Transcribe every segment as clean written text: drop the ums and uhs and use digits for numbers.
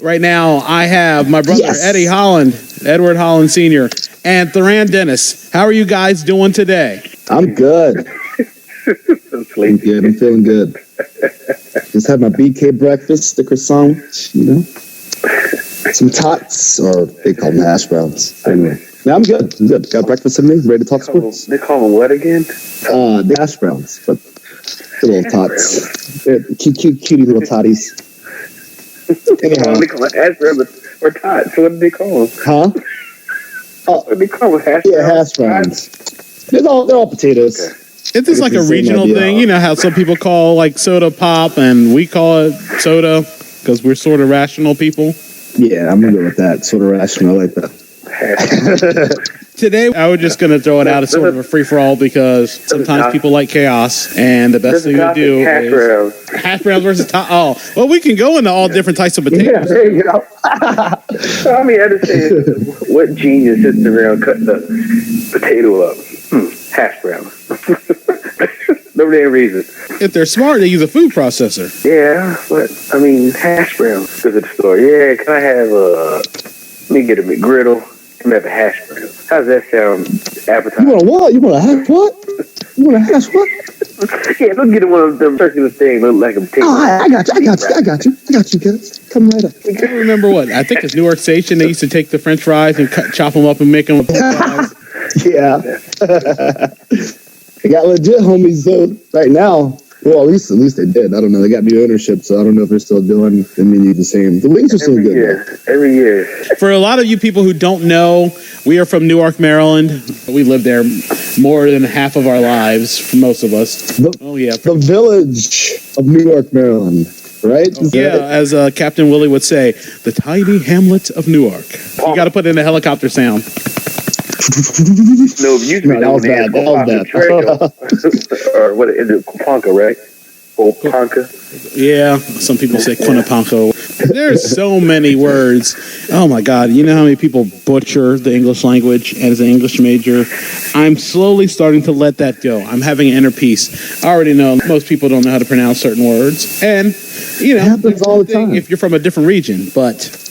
Right now, I have my brother, Edward Holland Sr., and Therran Dennis. How are you guys doing today? I'm good. I'm feeling good. Just had my BK breakfast, the croissant, some tots, or they call them hash browns. Anyway, now I'm good. Got breakfast in me, ready to talk sports. They call them what again? The hash browns, but the little tots. They're cutie little totties. Anyhow. They call it hash browns or tots. What do they call them? Huh? What do they call them? Hash browns? Yeah, hash browns. They're all potatoes. Okay. Is this like a regional thing? You know how some people call like soda pop and we call it soda because we're sort of rational people? Yeah, I'm good with that. Sort of rational, I like that. Today, I was just going to throw it out as sort of a free-for-all because sometimes people like chaos, and the best thing to do is hash browns versus well, we can go into all different types of potatoes. Yeah, there you go. I mean, I understand what genius sits around cutting the potato up. Hash brown. No damn reason. If they're smart, they use a food processor. Yeah, but I mean, hash browns because of the store. Yeah, can I have let me get a McGriddle and have a hash brown? How does that sound appetizing? You want a what? You want a hash what? You want a hash what? Yeah, let's get one of them circular things look like a potato. Oh, I got you, kids. Come right up. I can't remember what. I think it's Newark Station. They used to take the French fries and chop them up and make them. Yeah. They got legit homies though right now. Well, at least they did. I don't know. They got new ownership, so I don't know if they're still doing the menu the same. The wings are still good. Every year. For a lot of you people who don't know, we are from Newark, Maryland. We lived there more than half of our lives, for most of us. The village of Newark, Maryland, right? As Captain Willie would say, the tiny hamlet of Newark. You got to put in a helicopter sound. No, you that was bad. Or what is it? Ponca, right? Ponca. Yeah, some people say Quinnipiac. There's so many words. Oh my God! You know how many people butcher the English language as an English major? I'm slowly starting to let that go. I'm having an inner peace. I already know most people don't know how to pronounce certain words, and it happens all the time if you're from a different region, but.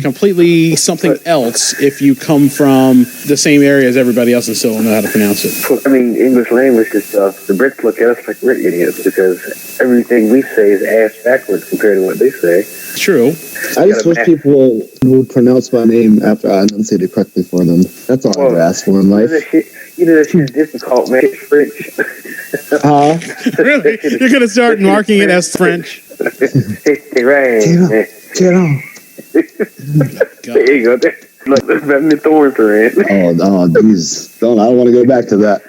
Completely something else if you come from the same area as everybody else and still don't know how to pronounce it. I mean, English language and stuff, the Brits look at us like we're idiots because everything we say is ass backwards compared to what they say. True. I just wish people would pronounce my name after I enunciate it correctly for them. That's all I ever ask for in life. You know that shit's difficult, man. It's French. Really? You're going to start marking it as French? Hey, right. Get on. There you go. Look, that's me thorns are in. Oh, jeez. I don't want to go back to that.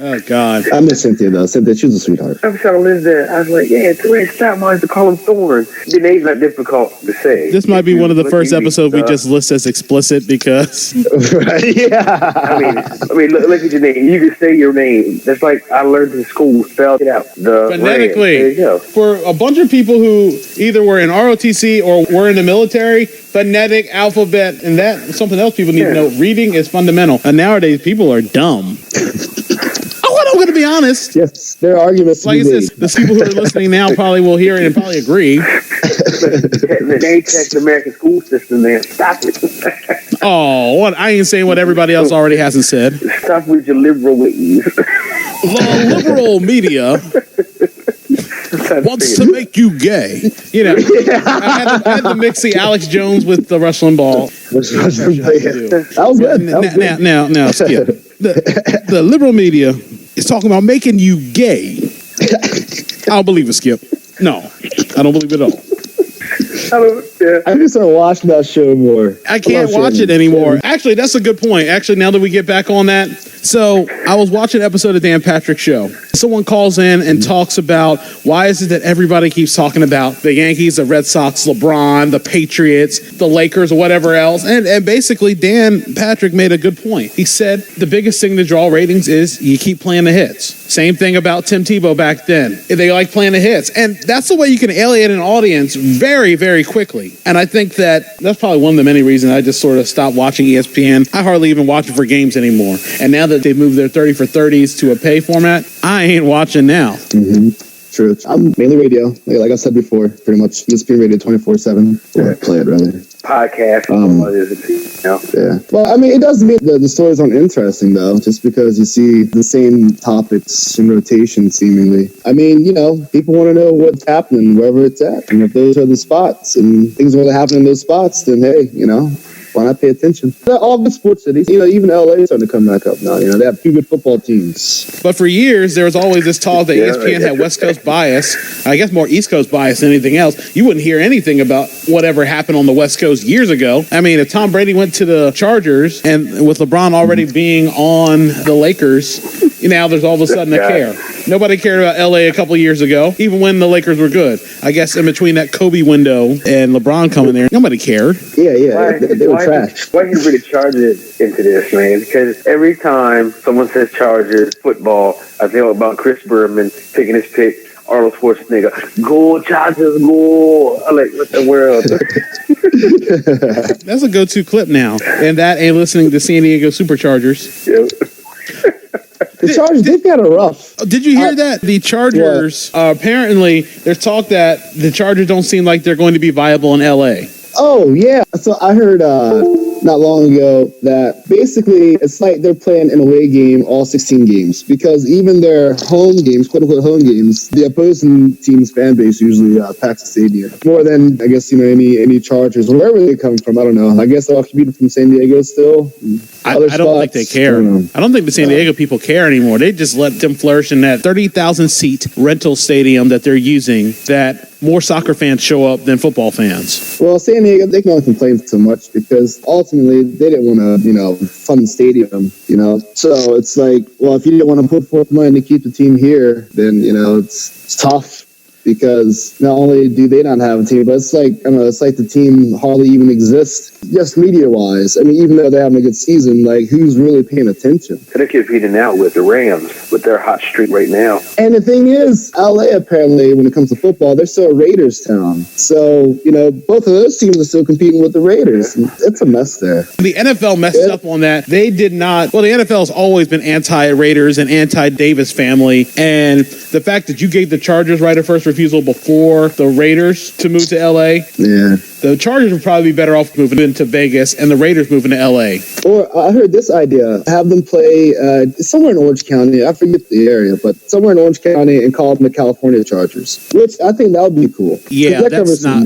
Oh, God. I miss Cynthia, though. Cynthia, she was a sweetheart. I was trying to live there. I was like, yeah, Therran, stop. I used to call him Thorn. The name's not difficult to say. This might be one of the first episodes we just list as explicit because... Yeah. I mean, look at your name. You can say your name. That's like I learned in school. Spell it out. Phonetically. There you go. For a bunch of people who either were in ROTC or were in the military, phonetic, alphabet, and that's something else people need to know. Reading is fundamental. And nowadays, people are dumb. I'm going to be honest. Yes, there are arguments to be made. The people who are listening now probably will hear it and probably agree. They check the American school system, man. Stop it. I ain't saying what everybody else already hasn't said. Stop with your liberal ways. The liberal media wants to make you gay. You know, I had to mix the Alex Jones with the wrestling ball. That was good. Now, Skip. The liberal media is talking about making you gay. I don't believe it, Skip. No, I don't believe it at all. I need to start watching that show more. I can't watch it anymore. Actually, that's a good point. Actually, now that we get back on that, so I was watching an episode of Dan Patrick's show. Someone calls in and talks about why is it that everybody keeps talking about the Yankees, the Red Sox, LeBron, the Patriots, the Lakers, or whatever else. And basically, Dan Patrick made a good point. He said the biggest thing to draw ratings is you keep playing the hits. Same thing about Tim Tebow back then. They like playing the hits. And that's the way you can alienate an audience very, very quickly. And I think that's probably one of the many reasons I just sort of stopped watching ESPN. I hardly even watch it for games anymore. And now that they've moved their 30 for 30s to a pay format, I ain't watching now. Mm-hmm. True. I'm mainly radio. Like I said before, pretty much ESPN radio 24/7. Or play it rather. Podcast. Yeah. Well, I mean, it doesn't mean that the stories aren't interesting though. Just because you see the same topics in rotation, seemingly. I mean, people want to know what's happening wherever it's at, and if those are the spots and things are really happening in those spots, then hey, why not pay attention? All the sports cities, even LA is starting to come back up now. They have 2 good football teams. But for years, there was always this talk that ESPN had West Coast bias. I guess more East Coast bias than anything else. You wouldn't hear anything about whatever happened on the West Coast years ago. I mean, if Tom Brady went to the Chargers, and with LeBron already being on the Lakers, now there's all of a sudden a care. Nobody cared about LA a couple of years ago, even when the Lakers were good. I guess in between that Kobe window and LeBron coming there, nobody cared. Yeah. They were trash. Why do you bring the Chargers into this, man? Because every time someone says Chargers football, I think about Chris Berman picking his pick, Arnold Schwarzenegger, go Chargers, go! I'm like, what the world? That's a go-to clip now. And that and listening to San Diego Superchargers. Yep. The Chargers, they've got a rough. Did you hear that? The Chargers, apparently, there's talk that the Chargers don't seem like they're going to be viable in L.A. Oh, yeah. So I heard not long ago that basically it's like they're playing an away game all 16 games because even their home games, quote-unquote home games, the opposing team's fan base usually packs the stadium. More than, I guess, any Chargers, wherever they come from. I don't know. I guess they're all competing from San Diego still. I don't think they care. I don't think the San Diego people care anymore. They just let them flourish in that 30,000 seat rental stadium that they're using that more soccer fans show up than football fans. Well, San Diego, they can only complain so much because ultimately they didn't want to, fund the stadium, So it's like, well, if you didn't want to put forth money to keep the team here, then, it's tough. Because not only do they not have a team, but it's like the team hardly even exists, just media-wise. I mean, even though they're having a good season, like, who's really paying attention? They're competing out with the Rams, with their hot streak right now. And the thing is, LA, apparently, when it comes to football, they're still a Raiders town. So, both of those teams are still competing with the Raiders. Yeah. It's a mess there. The NFL messed up on that. They did not. Well, the NFL has always been anti-Raiders and anti-Davis family. And the fact that you gave the Chargers right of first refusal before the Raiders to move to LA. Yeah. The Chargers would probably be better off moving into Vegas and the Raiders moving to LA. Or I heard this idea, have them play somewhere in Orange County. I forget the area, but somewhere in Orange County and call them the California Chargers, which I think that would be cool. Yeah, that's not.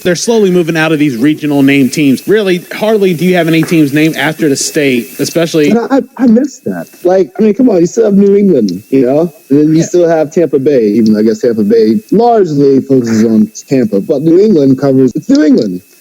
They're slowly moving out of these regional name teams. Really, hardly do you have any teams named after the state, especially. And I miss that. Like, I mean, come on, you still have New England, and then you still have Tampa Bay, even I guess Tampa Bay largely focuses on Tampa, but New England covers, it's New England.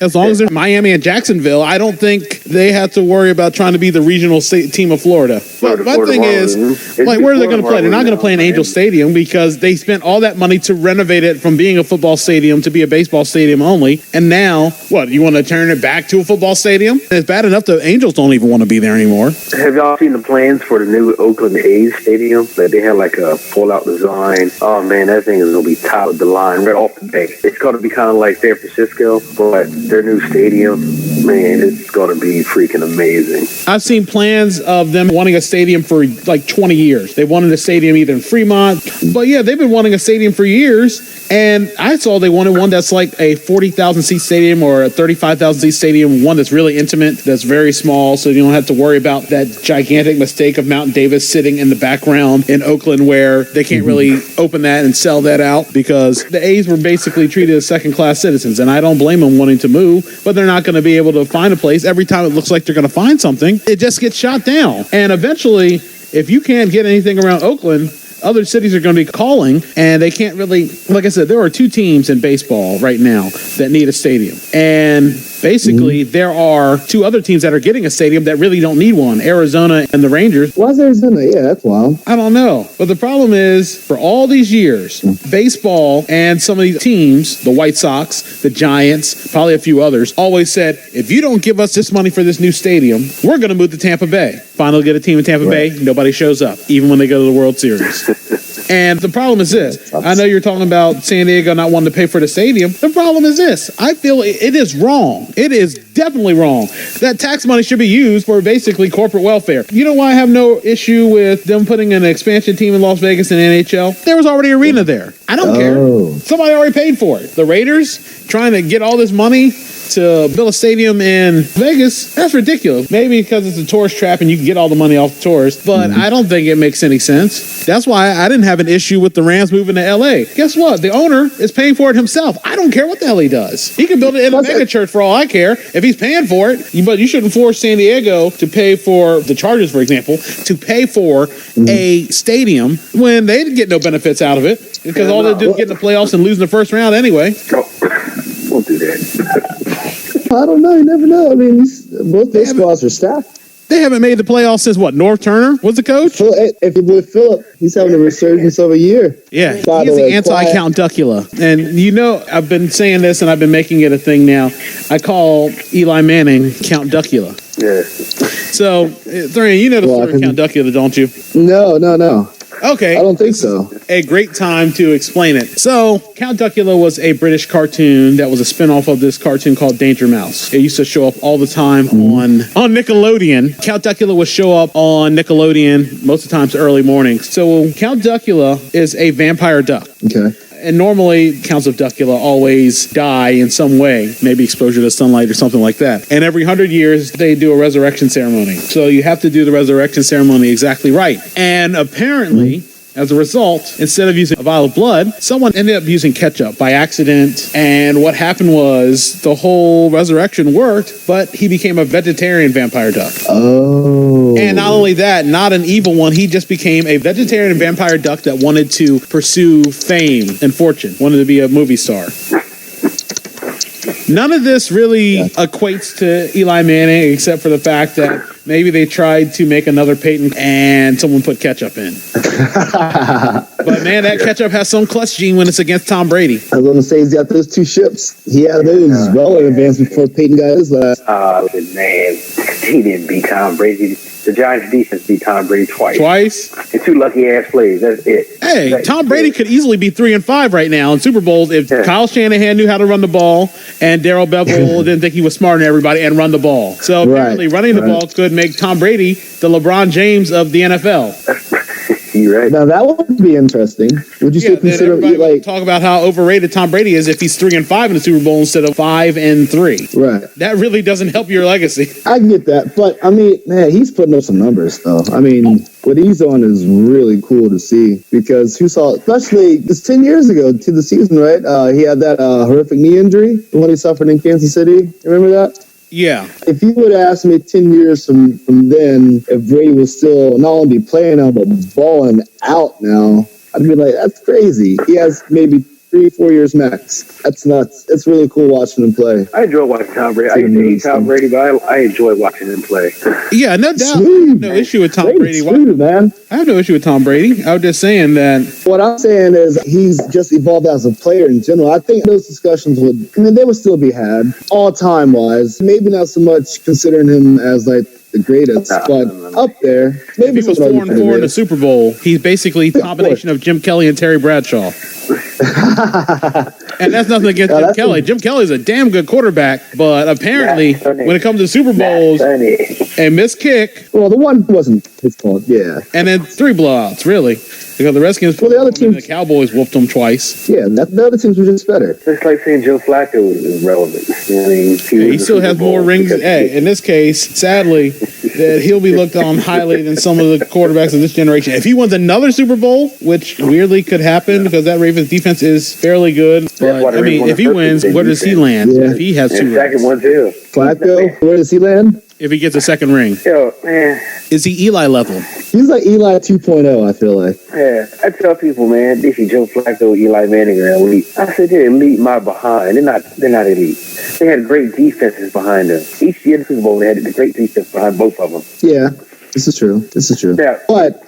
As long as they're Miami and Jacksonville, I don't think they have to worry about trying to be the regional team of Florida. But my thing is, like, where are they going to play? They're not going to play in Angel Stadium because they spent all that money to renovate it from being a football stadium to be a baseball stadium only. And now, what, you want to turn it back to a football stadium? It's bad enough the Angels don't even want to be there anymore. Have y'all seen the plans for the new Oakland A's stadium? That they had like a pull-out design. Oh, man, that thing is going to be top of the line right off the bat. It's going to be kind of like San Francisco, but their new stadium, man, it's going to be freaking amazing. I've seen plans of them wanting a stadium for like 20 years. They wanted a stadium either in Fremont, but yeah, they've been wanting a stadium for years. And I saw they wanted one that's like a 40,000 seat stadium or a 35,000 seat stadium, one that's really intimate, that's very small, so you don't have to worry about that gigantic mistake of Mountain Davis sitting in the background in Oakland where they can't really open that and sell that out because the A's were basically treated as second-class citizens, and I don't blame them wanting to move, but they're not going to be able to find a place. Every time it looks like they're going to find something, it just gets shot down. And eventually, if you can't get anything around Oakland, other cities are going to be calling, and they can't really, like I said, there are 2 teams in baseball right now that need a stadium. And basically, there are 2 other teams that are getting a stadium that really don't need one, Arizona and the Rangers. Why is Arizona? Yeah, that's wild. I don't know. But the problem is, for all these years, baseball and some of these teams, the White Sox, the Giants, probably a few others, always said, if you don't give us this money for this new stadium, we're going to move to Tampa Bay. Finally get a team in Tampa Bay, nobody shows up, even when they go to the World Series. And the problem is this. I know you're talking about San Diego not wanting to pay for the stadium. The problem is this. I feel it is wrong. It is definitely wrong. That tax money should be used for basically corporate welfare. You know why I have no issue with them putting an expansion team in Las Vegas in NHL? There was already an arena there. I don't care. Somebody already paid for it. The Raiders trying to get all this money to build a stadium in Vegas, that's ridiculous. Maybe because it's a tourist trap and you can get all the money off the tourists, but I don't think it makes any sense. That's why I didn't have an issue with the Rams moving to LA. Guess what? The owner is paying for it himself. I don't care what the hell he does. He can build it in a mega church for all I care if he's paying for it. But you shouldn't force San Diego to pay for the Chargers, for example, to pay for a stadium when they didn't get no benefits out of it because all they do is get in the playoffs and lose in the first round anyway. Won't do that. I don't know. You never know. I mean, both their squads are stacked. They haven't made the playoffs since what? North Turner was the coach? If you believe Phillip, he's having a resurgence of a year. Yeah, he's the anti-Count Duckula. And you know, I've been saying this and I've been making it a thing now. I call Eli Manning Count Duckula. Yeah. So, Therran, you know the story of Count Duckula, don't you? No. Okay. I don't think so. A great time to explain it. So, Count Duckula was a British cartoon that was a spinoff of this cartoon called Danger Mouse. It used to show up all the time on Nickelodeon. Count Duckula would show up on Nickelodeon most of the times early mornings. So, Count Duckula is a vampire duck. Okay. And normally, counts of Duckula always die in some way, maybe exposure to sunlight or something like that. And every 100 years, they do a resurrection ceremony. So you have to do the resurrection ceremony exactly right. And apparently, as a result, instead of using a vial of blood, someone ended up using ketchup by accident. And what happened was the whole resurrection worked, but he became a vegetarian vampire duck. Oh. And not only that, not an evil one, he just became a vegetarian vampire duck that wanted to pursue fame and fortune, wanted to be a movie star. None of this really equates to Eli Manning except for the fact that maybe they tried to make another Peyton and someone put ketchup in. But man, that ketchup has some clutch gene when it's against Tom Brady. I was going to say he's got those two ships. He had those well in advance before Peyton got his last. Man, he didn't beat Tom Brady. The Giants' defense beat Tom Brady twice. And two lucky-ass plays. That's it. Hey, Tom Brady could easily be 3-5 right now in Super Bowls if Kyle Shanahan knew how to run the ball and Darrell Bevell didn't think he was smarter than everybody and run the ball. So apparently running the ball could make Tom Brady the LeBron James of the NFL. You're right. Now that would be interesting. Would you still consider like talk about how overrated Tom Brady is if he's 3-5 in the Super Bowl instead of 5-3? Right. That really doesn't help your legacy. I get that, but I mean, man, he's putting up some numbers though. I mean, what he's doing is really cool to see because who saw, especially it's 10 years ago to the season, right? He had that horrific knee injury, the one he suffered in Kansas City. Remember that? Yeah. If you would ask me 10 years from then, if Brady was still not only be playing now, but balling out now, I'd be like, that's crazy. He has maybe 3-4 years max. That's nuts. It's really cool watching him play. I enjoy watching Tom Brady. I hate Tom Brady, but I enjoy watching him play. Yeah, no doubt. I have no issue with Tom Brady. Man. I have no issue with Tom Brady. I was just saying that. What I'm saying is he's just evolved as a player in general. I think those discussions they would still be had all time wise. Maybe not so much considering him as like the greatest, but up there. Maybe if he was 4-4 in the Super Bowl, he's basically a combination of Jim Kelly and Terry Bradshaw. And that's nothing against Jim Kelly. Jim Kelly's a damn good quarterback, but apparently when it comes to Super Bowls, a missed kick. Well, the one wasn't his fault, yeah. And then 3 blowouts, really. Because the Redskins, the other teams, the Cowboys whooped them twice. Yeah, the other teams were just better. It's like saying Joe Flacco is relevant. You know what I mean? He still has more rings. Hey, in this case, sadly, that he'll be looked on highly than some of the quarterbacks of this generation. If he wins another Super Bowl, which weirdly could happen because that Ravens defense is fairly good, but I mean, if he wins, where does he land? Yeah. If he has 2 rings. Second one too. Flacco, where does he land? If he gets a second ring. Yo, man. Is he Eli level? He's like Eli 2.0, I feel like. Yeah, I tell people, man, they see Joe Flacco, Eli Manning are elite. I said they're elite my behind. They're not elite. They had great defenses behind them. Each year in the Super Bowl, they had a great defense behind both of them. Yeah, this is true. Yeah. But,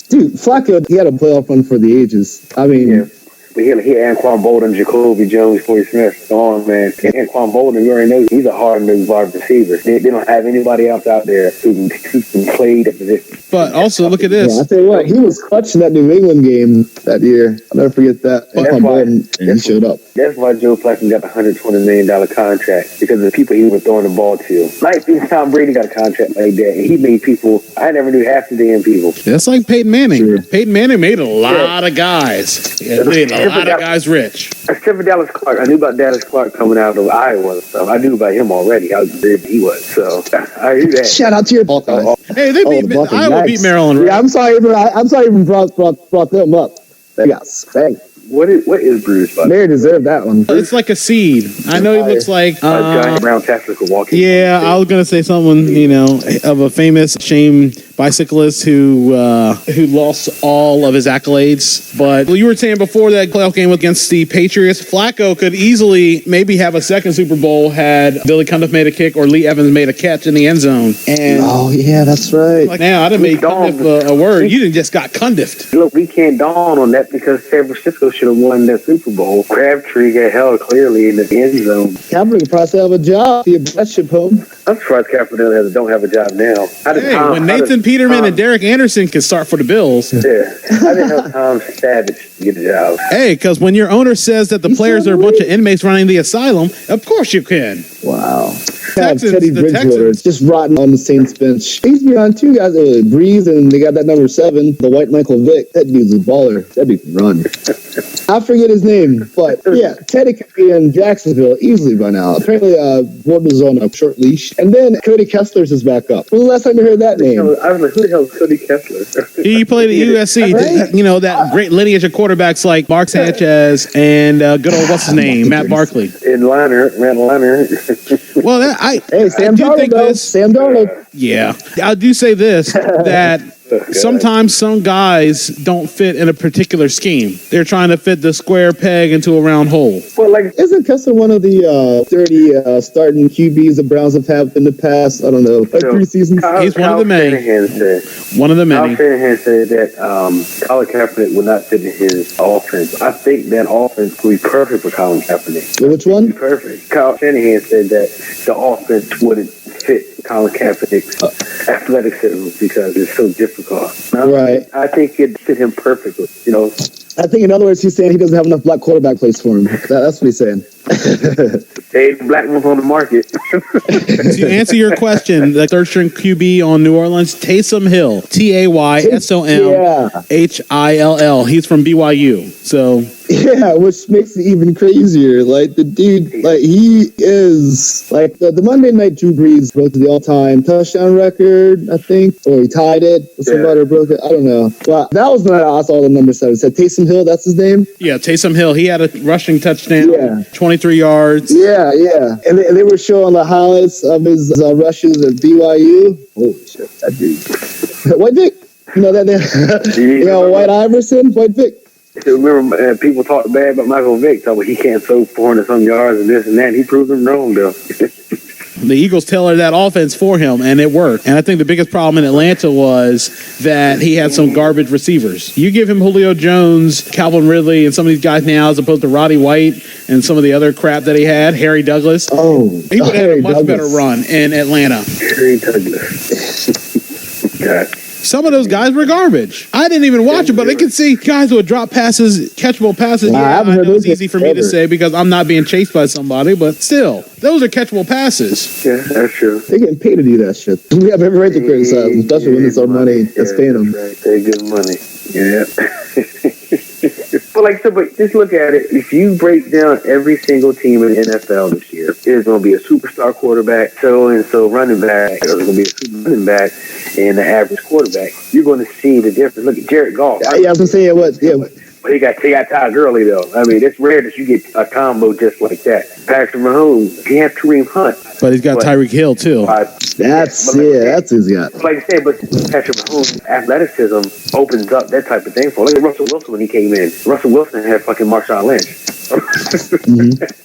dude, Flacco, he had a playoff run for the ages. I mean, But he Anquan Bolden, Jacoby Jones, Corey Smith. Come on, man. Anquan Bolden, you already know he's a hard-nosed wide receiver. They don't have anybody else out there who can play the position. But also, look at this. Yeah, I tell you what, he was clutch in that New England game that year. I'll never forget that. Anquan Bolden, and he showed up. That's why Joe Flacco got a $120 million contract, because of the people he was throwing the ball to. Like Tom Brady got a contract like that, and he made people, I never knew half the damn people. That's like Peyton Manning. Sure. Peyton Manning made a lot of guys. Yeah, made a lot of guys rich. Except for Dallas Clark. I knew about Dallas Clark coming out of Iowa and stuff. I knew about him already, how good he was. So I knew that. Shout out to your Buckeyes. Hey, they beat Iowa beat Maryland, right? Yeah, I'm sorry even brought them up. They got spanked. What is Bruce? They deserve that one. It's like a seed. I know he looks like Johnny Brown Tactical walking. Yeah, I was gonna say someone, of a famous shame bicyclist who lost all of his accolades. But you were saying before that playoff game against the Patriots, Flacco could easily maybe have a second Super Bowl had Billy Cundiff made a kick or Lee Evans made a catch in the end zone. And yeah, that's right. like now, I'd have made Cundiff a word. You didn't just got Cundiffed. Look, we can't dawn on that because San Francisco should have won that Super Bowl. Crabtree got held clearly in the end zone. Kaepernick could probably have a job. Be a best ship home. I'm surprised Kaepernick don't have a job now. When Nathan Peterman and Derek Anderson can start for the Bills. Yeah, I didn't have Tom Savage to get a job. Hey, because when your owner says that the players are a bunch of inmates running the asylum, of course you can. Wow. Texans, Teddy the Bridgewater Texans. just rotting on the Saints bench. They used to be on two guys, Breeze, and they got that number 7, the white Michael Vick. That dude's a baller. That dude can run. I forget his name, but yeah, Teddy could be in Jacksonville easily by now. Apparently, Ward was on a short leash. And then Cody Kessler's his backup. When was the last time you heard that name? I was like, who the hell is Cody Kessler? He played at USC. Right. That great lineage of quarterbacks like Mark Sanchez and good old, what's his name, Matt Barkley. Matt Liner. Well, Sam Darnold. Yeah, I do say this, that sometimes some guys don't fit in a particular scheme. They're trying to fit the square peg into a round hole. Well, like, isn't Kessler one of the 30 starting QBs the Browns have had in the past? I don't know, like 3 seasons? He's one of the many. One of the many. Kyle Shanahan said that Colin Kaepernick would not fit in his offense. I think that offense would be perfect for Colin Kaepernick. Which one? Perfect. Kyle Shanahan said that the offense wouldn't fit Colin Kaepernick's athleticism because it's so difficult. Right. I think it fit him perfectly. I think, in other words, he's saying he doesn't have enough black quarterback plays for him. That's what he's saying. Hey, black ones on the market. To answer your question, the third string QB on New Orleans, Taysom Hill, TAYSOMHILL. He's from BYU. So yeah, which makes it even crazier. Like the dude, he is like the Monday night Drew Brees broke the all-time touchdown record, I think, or he tied it. Somebody broke it. I don't know. But that was when I saw the number 7. It said Taysom Hill. That's his name. Yeah, Taysom Hill. He had a rushing touchdown, 23 yards. Yeah. And they were showing the highlights of his rushes at BYU. Holy shit, that dude. White Vic. White Iverson, White Vic. Remember, people talk bad about Michael Vick, talking he can't throw 400-some yards and this and that. He proved them wrong, though. The Eagles tailored that offense for him, and it worked. And I think the biggest problem in Atlanta was that he had some garbage receivers. You give him Julio Jones, Calvin Ridley, and some of these guys now, as opposed to Roddy White and some of the other crap that he had, Harry Douglas. He would have had a much better run in Atlanta. Harry Douglas. God. Some of those guys were garbage. I didn't even watch it, but I could see guys who would drop passes, catchable passes. I know it's easy for me to say because I'm not being chased by somebody, but still, those are catchable passes. Yeah, that's true. They're getting paid to do that shit. We have every right to criticize them, especially when it's our money that's paying them. Right. They get money. Yeah. But just look at it. If you break down every single team in the NFL this year, there's going to be a superstar quarterback, so running back, there's going to be a super running back, and an average quarterback. You're going to see the difference. Look at Jared Goff. Yeah, I was going to say it was. Yeah. But he got Todd Gurley, though. I mean, it's rare that you get a combo just like that. Patrick Mahomes, he has Kareem Hunt. But he's got Tyreek Hill, too. That's who's got. Like I said, but Patrick Mahomes' athleticism opens up that type of thing for him. Look at Russell Wilson when he came in. Russell Wilson had fucking Marshawn Lynch.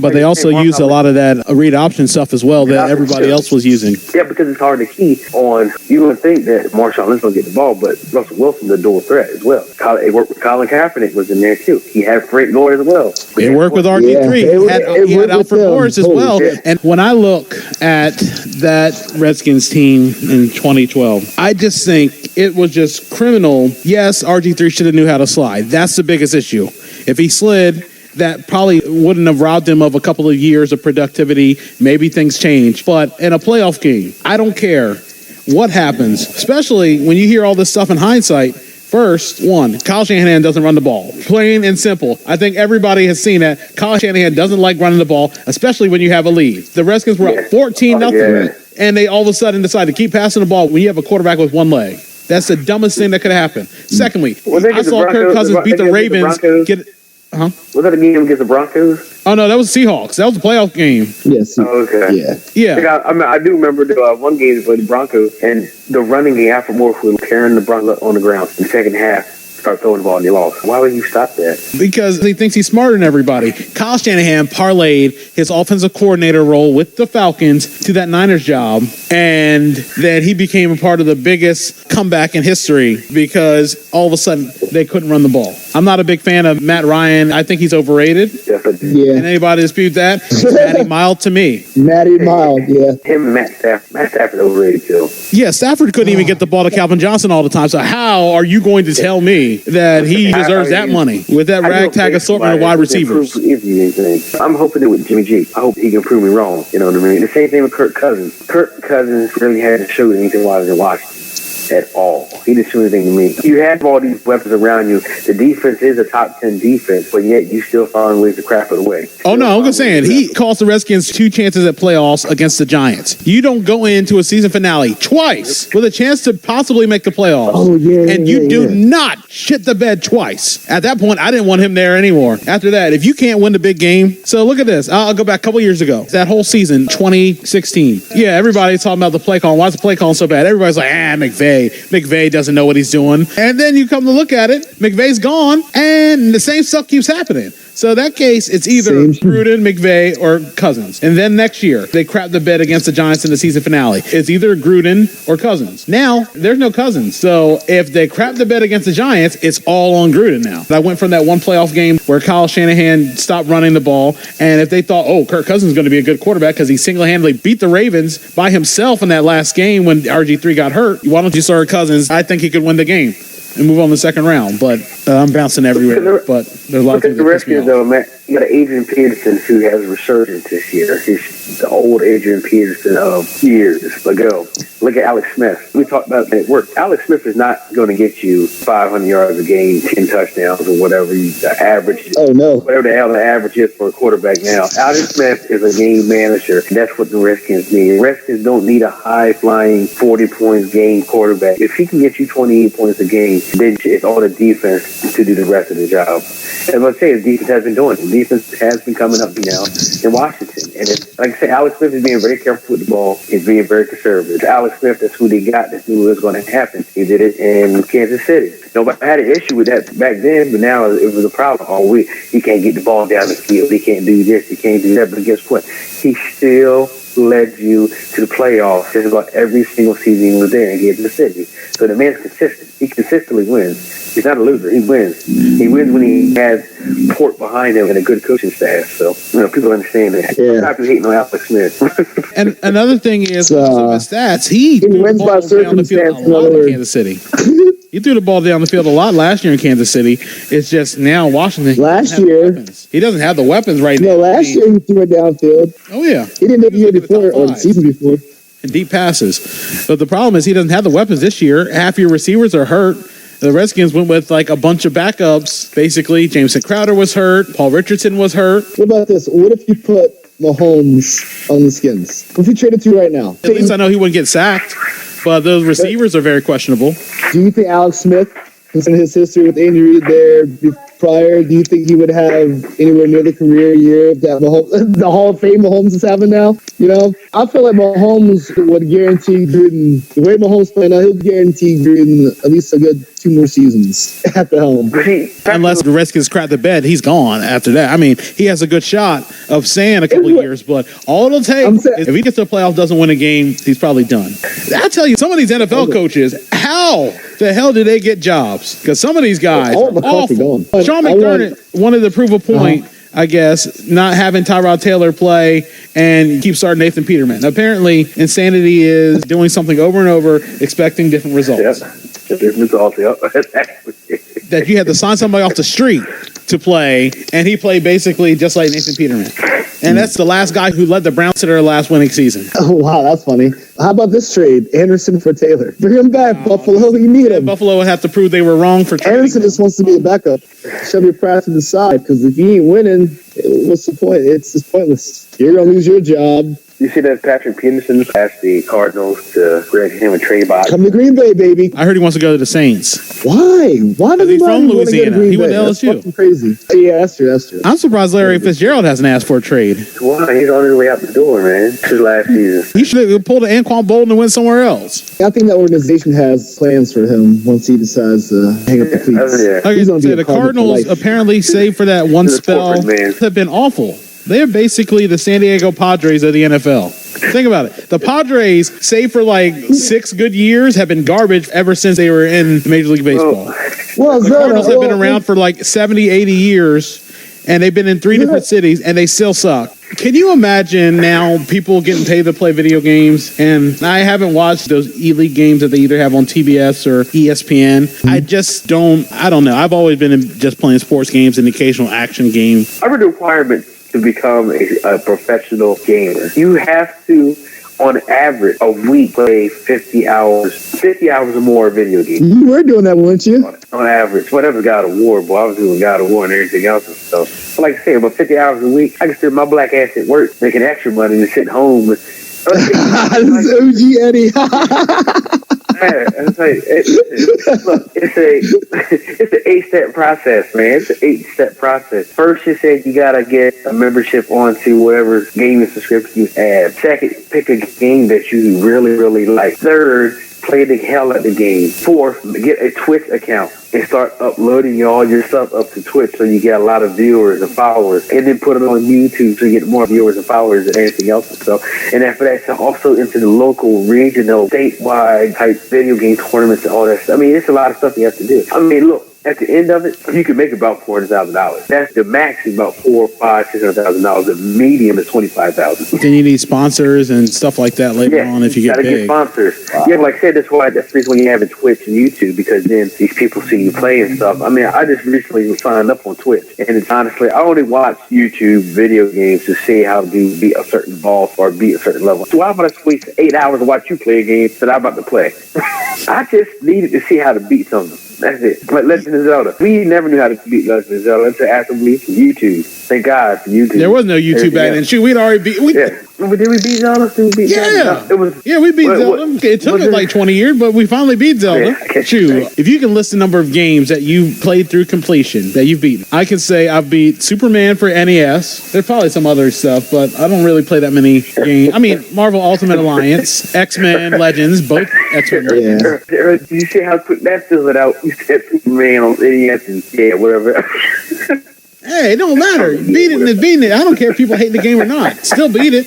But they also use a lot of that read option stuff as well that everybody else was using. Yeah, because it's hard to key on. You would think that Marshawn Lynch will get the ball, but Russell Wilson's a dual threat as well. It worked with Colin Kaepernick was was in there too. He had Frank Gore as well. It worked with RG3. He had Alfred Morris as well. Shit. And when I look at that Redskins team in 2012, I just think it was just criminal. Yes, RG3 should have knew how to slide. That's the biggest issue. If he slid, that probably wouldn't have robbed him of a couple of years of productivity. Maybe things change. But in a playoff game, I don't care what happens, especially when you hear all this stuff in hindsight. First, Kyle Shanahan doesn't run the ball. Plain and simple. I think everybody has seen that. Kyle Shanahan doesn't like running the ball, especially when you have a lead. The Redskins were up 14-0, and they all of a sudden decide to keep passing the ball when you have a quarterback with one leg. That's the dumbest thing that could happen. Secondly, I saw Kirk Cousins beat the Ravens. Was that a game against the Broncos? Oh, no, that was Seahawks. That was a playoff game. Yes. Oh, okay. Yeah. I do remember the one game for the Broncos, and the running game after Morris was carrying the Broncos on the ground in the second half. Start throwing the ball and they lost. Why would you stop that? Because he thinks he's smarter than everybody. Kyle Shanahan parlayed his offensive coordinator role with the Falcons to that Niners job, and then he became a part of the biggest comeback in history because all of a sudden they couldn't run the ball. I'm not a big fan of Matt Ryan. I think he's overrated. Yeah. And anybody dispute that? Matty Mild to me. Matty Mild, yeah. Him and Matt Stafford. Matt Stafford overrated too. Yeah, Stafford couldn't even get the ball to Calvin Johnson all the time. So how are you going to tell me that he deserves that money with that ragtag assortment of wide receivers? I'm hoping it with Jimmy G. I hope he can prove me wrong. You know what I mean? The same thing with Kirk Cousins. Kirk Cousins really hadn't showed anything while he was in Washington at all. He didn't show anything to me. You have all these weapons around you. The defense is a top 10 defense, but yet you still find ways to crap it away. Oh, no, I'm just saying. He cost the Redskins 2 chances at playoffs against the Giants. You don't go into a season finale twice with a chance to possibly make the playoffs. Oh, yeah. And you do not shit the bed twice. At that point, I didn't want him there anymore. After that, if you can't win the big game. So look at this. I'll go back a couple years ago. That whole season, 2016. Yeah, everybody's talking about the play call. Why is the play calling so bad? Everybody's like, McVay. McVay doesn't know what he's doing. And then you come to look at it, McVay's gone, and the same stuff keeps happening. So in that case, it's either Gruden, McVay, or Cousins. And then next year, they crap the bed against the Giants in the season finale. It's either Gruden or Cousins. Now, there's no Cousins. So if they crap the bed against the Giants, it's all on Gruden now. I went from that one playoff game where Kyle Shanahan stopped running the ball, and if they thought, Kirk Cousins is going to be a good quarterback because he single-handedly beat the Ravens by himself in that last game when RG3 got hurt, why don't you start Cousins? I think he could win the game and move on to the second round. But I'm bouncing everywhere. But there's a lot of things the Redskins, though, man. You got Adrian Peterson, who has a resurgence this year. He's the old Adrian Peterson of years ago. Look at Alex Smith. We talked about that work. Alex Smith is not going to get you 500 yards a game, 10 touchdowns, or whatever the average. Oh, no. Whatever the hell the average is for a quarterback now. Alex Smith is a game manager. That's what the Redskins need. The Redskins don't need a high-flying 40 points game quarterback. If he can get you 28 points a game, then it's all the defense to do the rest of the job. And let's say the defense has been doing it. The defense has been coming up now in Washington. And it's, like I say, Alex Smith is being very careful with the ball. He's being very conservative. Alex Smith, that's who they got. That's who was going to happen. He did it in Kansas City. Nobody had an issue with that back then, but now it was a problem. He can't get the ball down the field. He can't do this. He can't do that. But guess what? He still led you to the playoffs just about every single season he was there in Kansas City. So the man's consistent. He consistently wins. He's not a loser. He wins. He wins when he has support behind him and a good coaching staff. So, people understand that. Yeah. I'm not hating on Alex Smith. And another thing is, his stats, he wins by circumstance. In Kansas City. He threw the ball down the field a lot last year in Kansas City. It's just now Washington. Last year. He doesn't have the weapons right now. No, last year he threw it downfield. Oh, yeah. He didn't do it the year before or the season before. And deep passes. But the problem is he doesn't have the weapons this year. Half your receivers are hurt. The Redskins went with like a bunch of backups. Basically, Jameson Crowder was hurt. Paul Richardson was hurt. What about this? What if you put Mahomes on the Skins? What if you traded to right now? At least I know he wouldn't get sacked. But those receivers are very questionable. Do you think Alex Smith, considering his history with Andy Reid there prior, do you think he would have anywhere near the career year that Mahomes, the Hall of Fame Mahomes is having now? I feel like Mahomes would guarantee Gruden, the way Mahomes playing now, he'll guarantee Gruden at least a good 2 more seasons at the helm. Unless the Redskins crap the bed, he's gone after that. I mean, he has a good shot of staying a couple of years, but all it'll take is if he gets to the playoffs, doesn't win a game, he's probably done. I tell you, some of these NFL coaches, how the hell do they get jobs? Because some of these guys are awful. Sean McDermott wanted to prove a point, I guess, not having Tyrod Taylor play and keep starting Nathan Peterman. Apparently, insanity is doing something over and over, expecting different results. Different results, That you had to sign somebody off the street to play, and he played basically just like Nathan Peterman. And that's the last guy who led the Browns to their last winning season. Oh, wow, that's funny. How about this trade? Anderson for Taylor. Bring him back, Buffalo. You need him. Buffalo would have to prove they were wrong for trading. Anderson just wants to be a backup. Shove your pride to the side, because if you ain't winning, what's the point? It's pointless. You're going to lose your job. You see that Patrick Peterson asked the Cardinals to grant him a trade box? Come to Green Bay, baby. I heard he wants to go to the Saints. Why? Why does he from Louisiana? He went to LSU. That's fucking crazy. Yeah, that's true. I'm surprised Larry Fitzgerald hasn't asked for a trade. Well, he's on his way out the door, man. His last season. He should have pulled an Anquan Bolden and went somewhere else. I think that organization has plans for him once he decides to hang up the cleats. Like I said, the Cardinals apparently, save for that one spell, have been awful. They're basically the San Diego Padres of the NFL. Think about it. The Padres, save for like 6 good years, have been garbage ever since they were in Major League Baseball. The Cardinals have been around for like 70, 80 years, and they've been in 3 different cities, and they still suck. Can you imagine now people getting paid to play video games? And I haven't watched those E-League games that they either have on TBS or ESPN. I just I don't know. I've always been just playing sports games and the occasional action game. I read the requirement to become a professional gamer. You have to, on average, a week play 50 hours or more video games. You were doing that, weren't you? On average. Whatever God of War, boy. I was doing God of War and everything else and stuff. But like I say, about 50 hours a week, I can still my black ass at work making extra money and sitting home. This is OG Eddie. It's an 8-step process, man. It's an 8-step process. First, you said you gotta get a membership onto whatever gaming subscription you have. Second, pick a game that you really, really like. Third, play the hell out of the game. Fourth, get a Twitch account and start uploading all your stuff up to Twitch so you get a lot of viewers and followers. And then put it on YouTube so you get more viewers and followers than anything else and stuff. And after that, so also into the local, regional, statewide type video game tournaments and all that stuff. I mean, it's a lot of stuff you have to do. I mean, look. At the end of it, you can make about $400,000. That's the max is about $600,000. The medium is $25,000. Then you need sponsors and stuff like that later on if you get big. Get sponsors. Wow. Yeah, like I said, that's the reason when you have Twitch and YouTube, because then these people see you play and stuff. I mean, I just recently signed up on Twitch, and it's honestly, I only watch YouTube video games to see how to beat a certain boss or beat a certain level. So why would I waste 8 hours to watch you play a game that I'm about to play? I just needed to see how to beat something. That's it. Like Legend of Zelda. We never knew how to beat Legend of Zelda until after we YouTube. Thank God for YouTube. There was no YouTube back then. Shoot, we'd already beat. Did we beat Zelda? We beat Zelda? We beat Zelda. It took like 20 years, but we finally beat Zelda. Shoot, if you can list the number of games that you've played through completion that you've beaten, I can say I've beat Superman for NES. There's probably some other stuff, but I don't really play that many games. I mean, Marvel Ultimate Alliance, X-Men Legends, both X-Men Legends. Did you see how quick that filled it out? You said Superman on NES and whatever. Hey, it don't matter. Beating it is beating it. I don't care if people hate the game or not. Still beat it.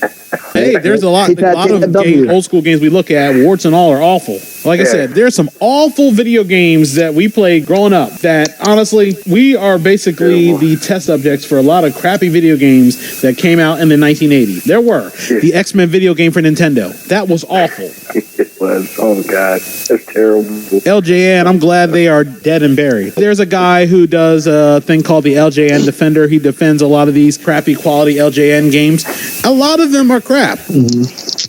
Hey, there's a lot of old school games we look at, warts and all, are awful. Like I said, there's some awful video games that we played growing up that, honestly, we are basically the test subjects for a lot of crappy video games that came out in the 1980s. There were. The X-Men video game for Nintendo. That was awful. It was. Oh, my God. That's terrible. LJN, I'm glad they are dead and buried. There's a guy who does a thing called the LJN Defender. He defends a lot of these crappy quality LJN games. A lot of them are crap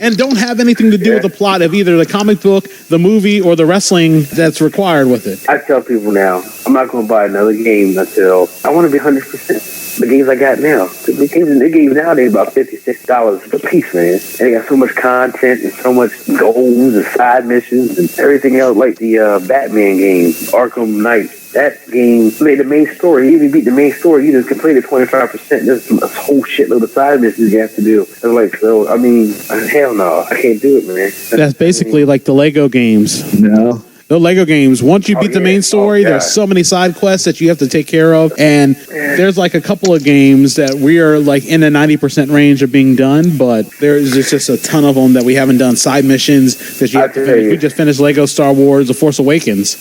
and don't have anything to do with the plot of either the comic book, the movie, or the wrestling that's required with it. I tell people now, I'm not going to buy another game until I want to be 100%. The games I got now. The games nowadays about $56 a piece, man. And they got so much content and so much goals and side missions and everything else, like the Batman game, Arkham Knight. That game made the main story. You even beat the main story, you just completed 25%. There's a whole shitload of side missions you have to do. It's like, so, I mean, hell no. I can't do it, man. That's basically like the Lego games. No. The Lego games, once you beat the main story, there's so many side quests that you have to take care of. And there's like a couple of games that we are like in the 90% range of being done, but there's just a ton of them that we haven't done. Side missions that you have to finish. We just finished Lego Star Wars The Force Awakens,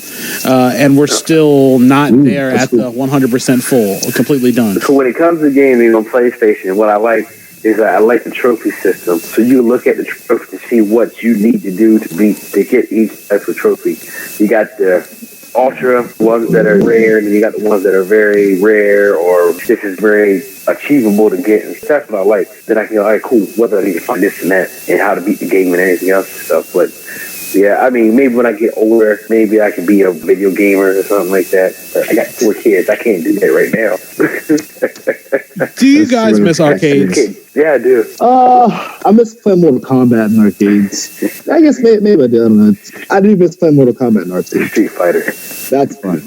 and we're still not there at the 100% full, completely done. So when it comes to gaming on PlayStation, what I like is that I like the trophy system. So you look at the trophy to see what you need to do to get each type of trophy. You got the ultra ones that are rare, and you got the ones that are very rare, or this is very achievable to get. And that's what I like. Then I can go, all right, cool, what do I need to find this and that, and how to beat the game and everything else and stuff. But yeah, I mean, maybe when I get older, maybe I can be a video gamer or something like that. But I got 4 kids. I can't do that right now. Do you guys miss arcades? Yeah, I do. I miss playing Mortal Kombat in arcades. I guess maybe I do. I don't know. I do miss playing Mortal Kombat in arcades. Street Fighter. That's fun.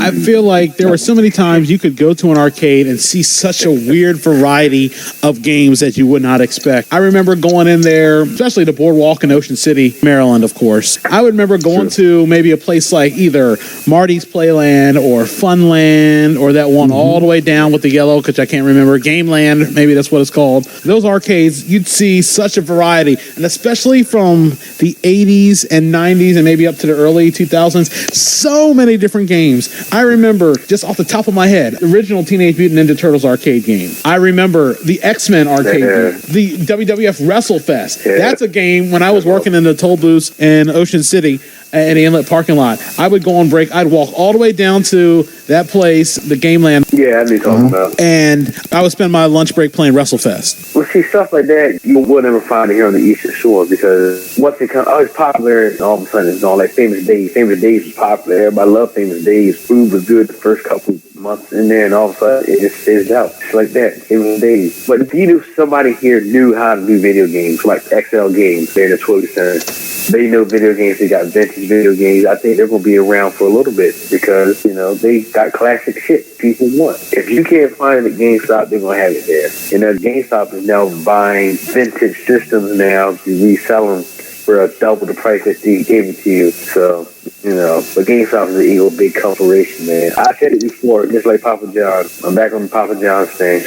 I feel like there were so many times you could go to an arcade and see such a weird variety of games that you would not expect. I remember going in there, especially the Boardwalk in Ocean City, Maryland, of course. I would remember going to maybe a place like either Marty's Playland or Funland, or that one all the way down with the yellow, because I can't remember, Gameland, maybe that's what it's called. Those arcades, you'd see such a variety, and especially from the 80s and 90s and maybe up to the early 2000s, so many different games. I remember, just off the top of my head, the original Teenage Mutant Ninja Turtles arcade game. I remember the X-Men arcade game, the WWF WrestleFest. That's a game when I was working in the toll booths in Ocean City in the Inlet parking lot. I would go on break. I'd walk all the way down to that place, the Gameland. Yeah, I know talking about. And I would spend my lunch break playing WrestleFest. Well, see, stuff like that, you will never find it here on the Eastern Shore, because once it comes, it's popular, and all of a sudden it's all like Famous Days. Famous Days was popular. Everybody loved Famous Days. Food was good the first couple months in there, and all of a sudden it just fizzed out. It's like that, Famous Days. But if you knew somebody here knew how to do video games, like XL Games, they're in the Toyota Center. They know video games. They got vintage video games. I think they're going to be around for a little bit, because, you know, they got classic shit people want. If you can't find it at GameStop, they're going to have it there. You know, GameStop is now buying vintage systems now to resell them for double the price that they gave it to you. So, you know, but GameStop is an evil big corporation, man. I said it before, just like Papa John. I'm back on the Papa John's thing.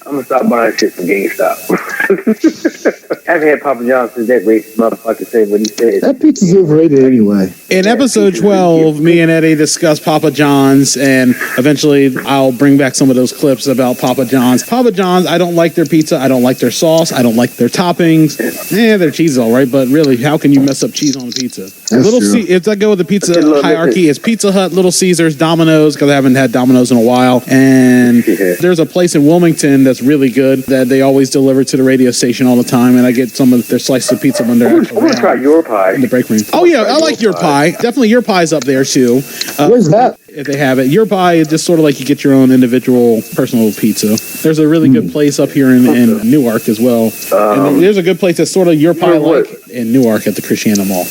I'm going to stop buying shit from GameStop. I haven't had Papa John since that racist motherfucker said what he said. That pizza's overrated anyway. In episode 12, me and Eddie discussed Papa John's, and eventually I'll bring back some of those clips about Papa John's. Papa John's, I don't like their pizza. I don't like their sauce. I don't like their toppings. Their cheese is all right, but really, how can you mess up cheese on a pizza? If I go with the pizza hierarchy, it's Pizza Hut, Little Caesars, Domino's, because I haven't had Domino's in a while. And there's a place in Wilmington that's really good that they always deliver to the radio station all the time, and I get some of their slices of pizza when they're I want to try your pie. in the break room. Oh yeah, I like your pie. Definitely your pie's up there too. Where's that? If they have it. Your pie is just sort of like you get your own individual personal pizza. There's a really good place up here in Newark as well. And there's a good place that's sort of your pie like in Newark at the Christiana Mall.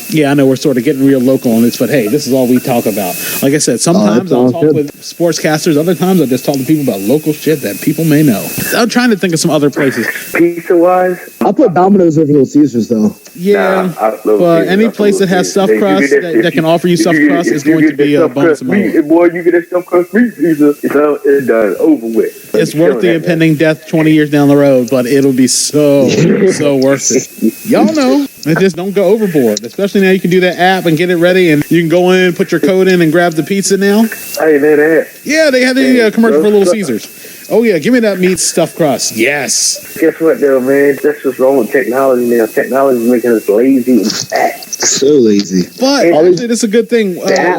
Yeah, I know we're sort of getting real local on this, but hey, this is all we talk about. Like I said, sometimes I'll talk with sportscasters. Other times I just talk to people about local shit that people may know. I'm trying to think of some other places. Pizza-wise? I'll put Domino's over Little Caesars, though. Yeah, but any place that has stuffed crust that can offer you stuffed crust is going to be a bonus. Boy, you get that stuffed crust meat pizza, it's done, over with. It's worth the impending death 20 years down the road, but it'll be so worth it. Y'all know. Just don't go overboard, especially now you can do that app and get it ready, and you can go in, put your code in, and grab the pizza now. I ain't know that. Yeah, they had the commercial for Little Caesars. Oh yeah, give me that meat stuffed crust. Yes. Guess what, though, man? That's what's wrong with technology now. Technology is making us lazy and fat. So lazy. But actually, this is a good thing. This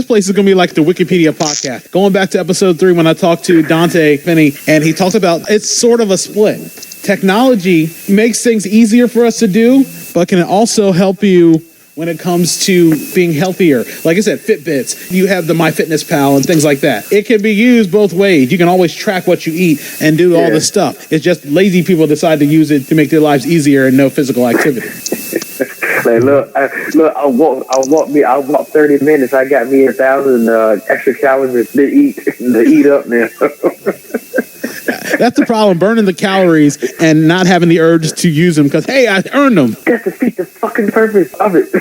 place is going to be like the Wikipedia podcast. Going back to episode 3 when I talked to Dante Finney, and he talked about it's sort of a split. Technology makes things easier for us to do, but can also help you when it comes to being healthier. Like I said, Fitbits, you have the MyFitnessPal and things like that. It can be used both ways. You can always track what you eat and do all this stuff. It's just lazy people decide to use it to make their lives easier and no physical activity. Like, I walk 30 minutes. I got me 1,000 extra calories to eat up now. That's the problem, burning the calories and not having the urge to use them because, hey, I earned them. That's defeat the fucking purpose of it.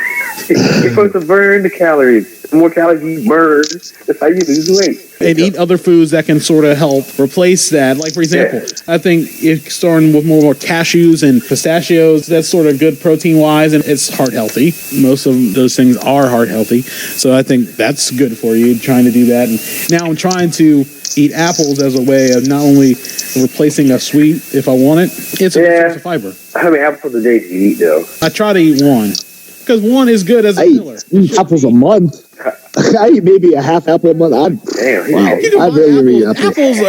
You're supposed to burn the calories. The more calories you burn, that's how you lose weight. And eat other foods that can sort of help replace that. Like, for example, I think it's starting with more cashews and pistachios. That's sort of good protein-wise, and it's heart healthy. Most of those things are heart healthy. So I think that's good for you, trying to do that. And now I'm trying to eat apples as a way of not only replacing a sweet if I want it, it's a source of fiber. How many apples a day do you eat, though? I try to eat one. Because one is good as a filler. Eat apples a month. I eat maybe a half apple a month. I really eat apples.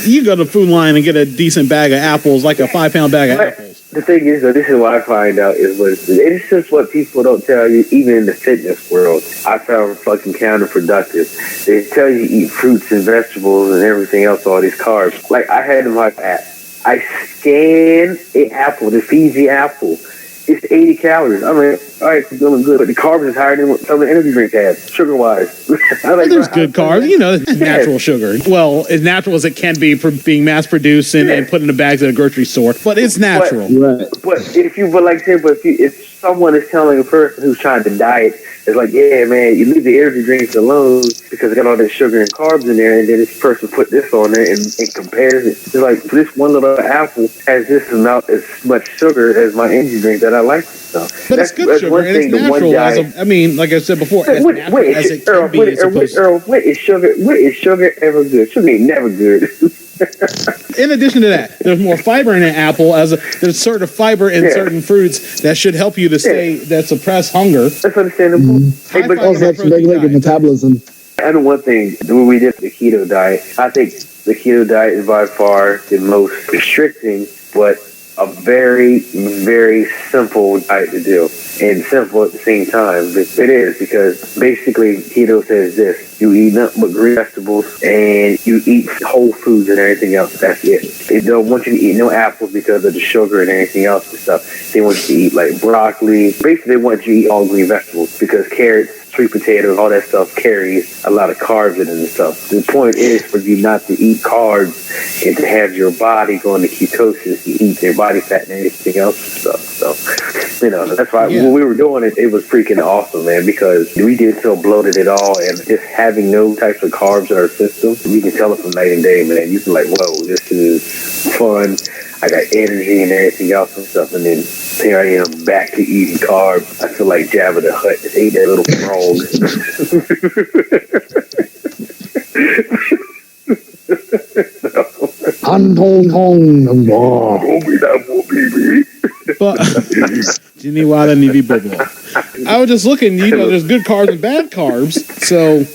You go to Food Line and get a decent bag of apples, like a 5-pound bag of apples. The thing is, this is what I find out is it's just what people don't tell you, even in the fitness world. I found fucking counterproductive. They tell you to eat fruits and vegetables and everything else, all these carbs. Like, I had in my app, I scan an apple, the Fiji apple. It's 80 calories. I'm like, all right, it's doing good. But the carbs is higher than what some of the energy drinks have, sugar-wise. There's good carbs. You know, it's natural sugar. Well, as natural as it can be for being mass-produced and put in the bags at a grocery store. But it's natural. But if someone is telling a person who's trying to diet, it's like, yeah, man, you leave the energy drinks alone because they got all this sugar and carbs in there, and then this person put this on there and compares it. It's like, this one little apple has this amount, as much sugar as my energy drink that I like. So but it's good sugar, and it's natural. Like I said before, as natural as it can be. Earl, what is sugar ever good? Sugar ain't never good. In addition to that, there's more fiber in an apple. There's certain fiber in certain fruits that should help you to that suppress hunger. That's understandable. Hey, but also that's regulated metabolism. I know one thing, when we did the keto diet, I think the keto diet is by far the most restricting, but a very, very simple diet to do. And simple at the same time. It is, because basically keto says this: you eat nothing but green vegetables and you eat whole foods and everything else. That's it. They don't want you to eat no apples because of the sugar and everything else and stuff. They want you to eat like broccoli. Basically, they want you to eat all green vegetables because carrots, sweet potatoes, all that stuff carries a lot of carbs in it and stuff. The point is for you not to eat carbs and to have your body go into ketosis. You eat their body fat and everything else and stuff. So, that's why when we were doing it, it was freaking awesome, man, because we didn't feel bloated at all, and just having no types of carbs in our system, you can tell it from night and day, man. You can like, whoa, this is fun. I got energy and everything else and stuff, and then here I am back to eating carbs. I feel like Jabba the Hutt just ate that little But I was just looking, there's good carbs and bad carbs. So,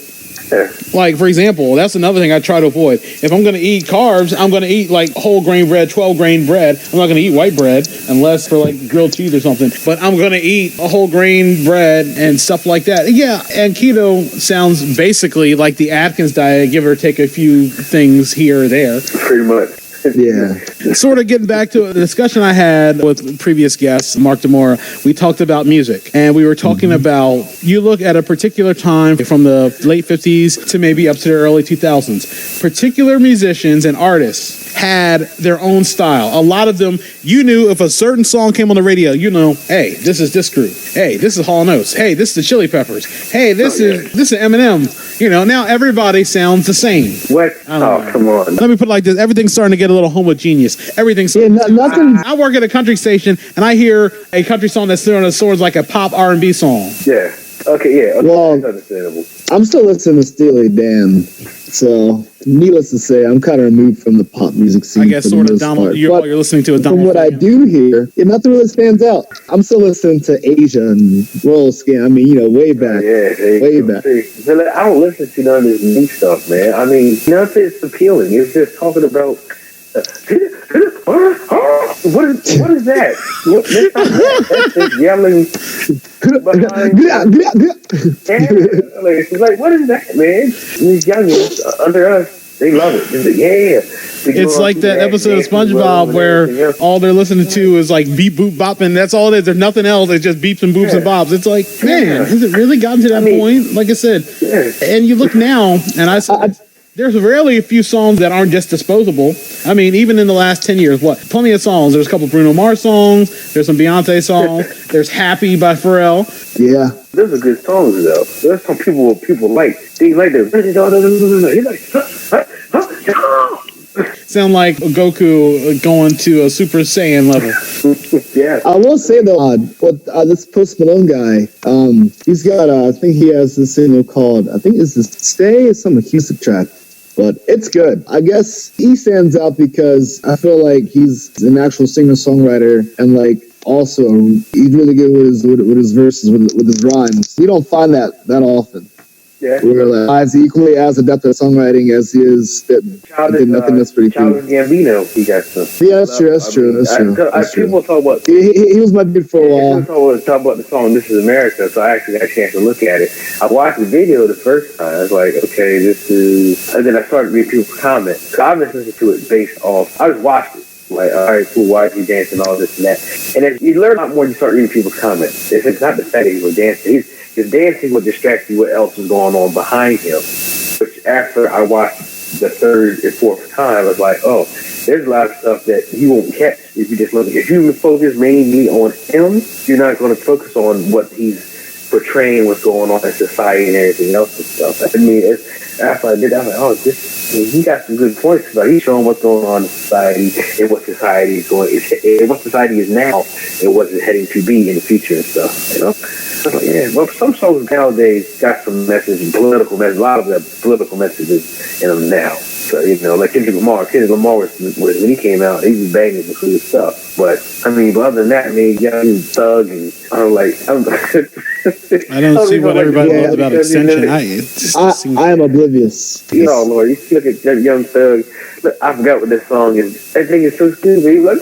like, for example, that's another thing I try to avoid. If I'm going to eat carbs, I'm going to eat like whole grain bread, 12 grain bread. I'm not going to eat white bread unless for like grilled cheese or something. But I'm going to eat a whole grain bread and stuff like that. Yeah, and keto sounds basically like the Atkins diet, give or take a few things here or there. Pretty much. Yeah. Sort of getting back to a discussion I had with previous guests, Mark DeMora, we talked about music, and we were talking about, you look at a particular time from the late 50s to maybe up to the early 2000s, particular musicians and artists had their own style. A lot of them, you knew if a certain song came on the radio, hey, this is this group. Hey, this is Hall & Oates. Hey, this is the Chili Peppers. Hey, this is Eminem. Now everybody sounds the same. What? Oh, come on. Let me put it like this. Everything's starting to get a little homogeneous. Everything's... nothing. I work at a country station, and I hear a country song that's sort of like a pop R&B song. Yeah. Okay, yeah. Okay. Well, that's understandable. I'm still listening to Steely Dan, so needless to say, I'm kind of removed from the pop music scene. I guess sort of Donald. You're listening to a Donald. From what I do hear, nothing really stands out. I'm still listening to Asia and Royal Skin. I mean, way back. Way back. I don't listen to none of this new stuff, man. I mean, nothing's appealing. It's just talking about. What is that? That's just yelling behind. Like, what is that, man? These youngins under us, they love it. It's like, It's like that episode of SpongeBob where all they're listening to is like beep, boop, bop, and that's all it is. There's nothing else. It's just beeps and boops and bobs. It's like, man, has it really gotten to that point? Like I said, and you look now, and There's rarely a few songs that aren't just disposable. I mean, even in the last 10 years, plenty of songs. There's a couple Bruno Mars songs. There's some Beyonce songs. There's Happy by Pharrell. Yeah. Those are good songs, though. There's some people like. They like that. He's like, Sound like Goku going to a Super Saiyan level. Yeah. I will say, though, this Post Malone guy, he's got, I think he has this single called, I think it's this Stay, it's some acoustic track. But it's good. I guess he stands out because I feel like he's an actual singer-songwriter, and like also he's really good with his verses, with his rhymes. You don't find that often. Yeah. Where like, he's equally as adept at songwriting as he is that did nothing that's pretty cool. Gambino, he got some. Yeah, that's true. That's true. People talk about. He was my dude for a while. People talk about the song "This Is America," so I actually got a chance to look at it. I watched the video the first time. I was like, okay, this is. And then I started reading people's comments. So I listened to it based off. I just watched it. Like, all right, cool, why is he dancing, all this and that. And then you learn a lot more when you start reading people's comments. It's not the fact that he was dancing. His dancing would distract you what else was going on behind him. Which after I watched the third and fourth time, I was like, oh, there's a lot of stuff that you won't catch if you just look at it. If you focus mainly on him, you're not going to focus on what he's portraying, what's going on in society and everything else and stuff. I mean, after I did that, I was like, oh, he got some good points. Like, he's showing what's going on in society and what society is going, and what society is now and what it's heading to be in the future and stuff. You know, I was like, yeah. Well, some songs nowadays got some message, political message. A lot of the political messages in them now. So, you know, like Kendrick Lamar was when he came out, he was banging some good stuff. But I mean, but other than that, I mean, Young Thug and I don't see what everybody knows about Extension. I am oblivious. You know, Lord, you look at that Young Thug. Look, I forgot what this song is. That thing is so stupid. He's like,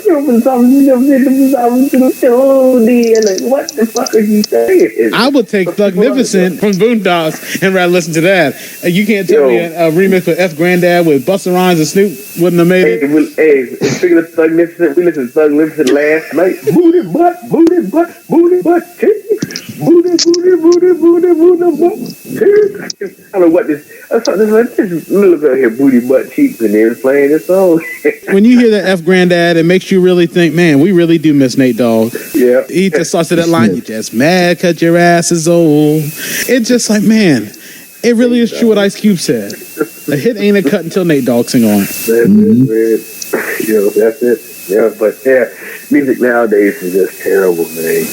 what the fuck are you saying? I would take Thugnificent from Boondocks and rather listen to that. You can't tell me a remix with F Granddad with Busta Rhymes and Snoop wouldn't have made it. Hey, speaking of Thugnificent, we listened to Thugnificent last night. Booty butt, booty butt, booty butt, booty, booty, booty, booty, booty butt. I don't know what this. This little girl here, booty butt cheeks, and they're playing this song. When you hear that F Granddad, it makes you really think, man, we really do miss Nate Dogg. Yeah. He just starts to that line, you just mad 'cause your ass is old. It's just like, man, it really is true what Ice Cube said. A hit ain't a cut until Nate Dogg sing on. That's it, man. You know, that's it. Yeah, but yeah, music nowadays is just terrible, man.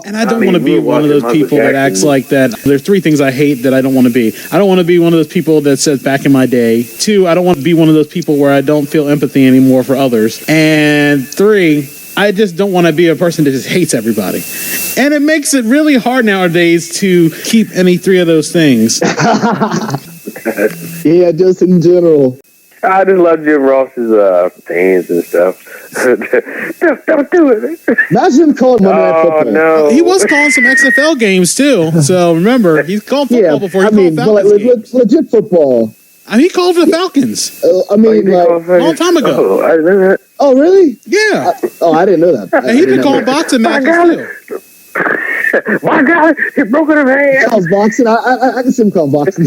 And I don't want to be one of those people that acts like that. There's three things I hate that I don't want to be. I don't want to be one of those people that says back in my day. 2, I don't want to be one of those people where I don't feel empathy anymore for others. And 3, I just don't want to be a person that just hates everybody. And it makes it really hard nowadays to keep any 3 of those things. Yeah, just in general. I just love Jim Ross's fans and stuff. Don't do it. Imagine him calling Monday Night Football. No. He was calling some XFL games too. So remember, he's called football before he called Falcons games. Legit football. I mean, he called the Falcons. I mean, a long time ago. Oh, I didn't know that. Oh, really? Yeah. I didn't know that. And he could call boxing matches too. My God, he broke it in hand. He calls boxing. I can see him call boxing.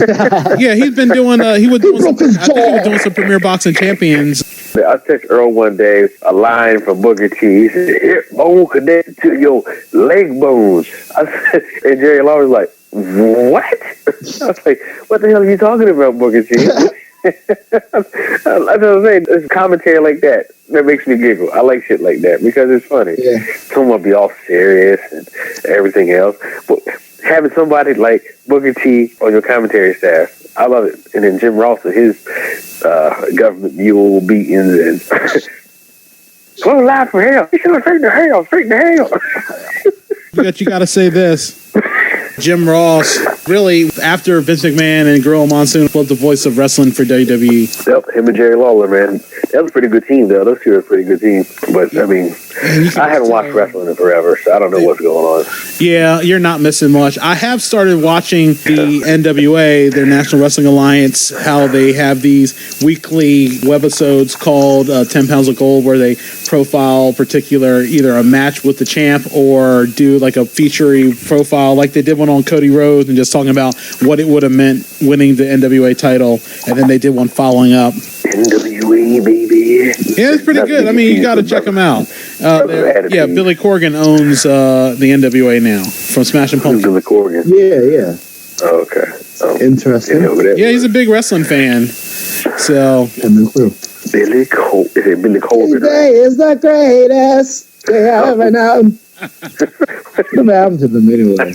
Yeah, he's been doing. He was doing some Premier Boxing Champions. I texted Earl one day a line from Booker T. He said, "Hip bone connected to your leg bones." I said, and Jerry Law was like, "What?" I was like, "What the hell are you talking about, Booker T?" That's what I'm saying. It's commentary like that makes me giggle. I like shit like that because it's funny. Yeah. Someone be all serious and everything else, but having somebody like Booker T on your commentary staff, I love it. And then Jim Ross with his government mule beatings and close live for hell. Straight to hell, straight to hell. But you got to say this. Jim Ross, really, after Vince McMahon and Gorilla Monsoon, was the voice of wrestling for WWE. Yep, him and Jerry Lawler, man. That was a pretty good team, though. Those two are a pretty good team. But, I mean, I haven't watched wrestling in forever, so I don't know what's going on. Yeah, you're not missing much. I have started watching the NWA, their National Wrestling Alliance, how they have these weekly webisodes called 10 Pounds of Gold, where they profile particular, either a match with the champ or do like a feature profile, like they did one on Cody Rhodes and just talking about what it would have meant winning the NWA title. And then they did one following up. NWA, baby. Yeah, it's pretty good. I mean, you got to check them out. Yeah, Billy Corgan owns the NWA now from Smashing Pumpkins. Billy Corgan. Yeah. Oh, okay. Interesting. Yeah, he's a big wrestling fan. So. Billy Corgan. Is it Billy Corgan? Today is the greatest day I've ever known. What happened to them anyway?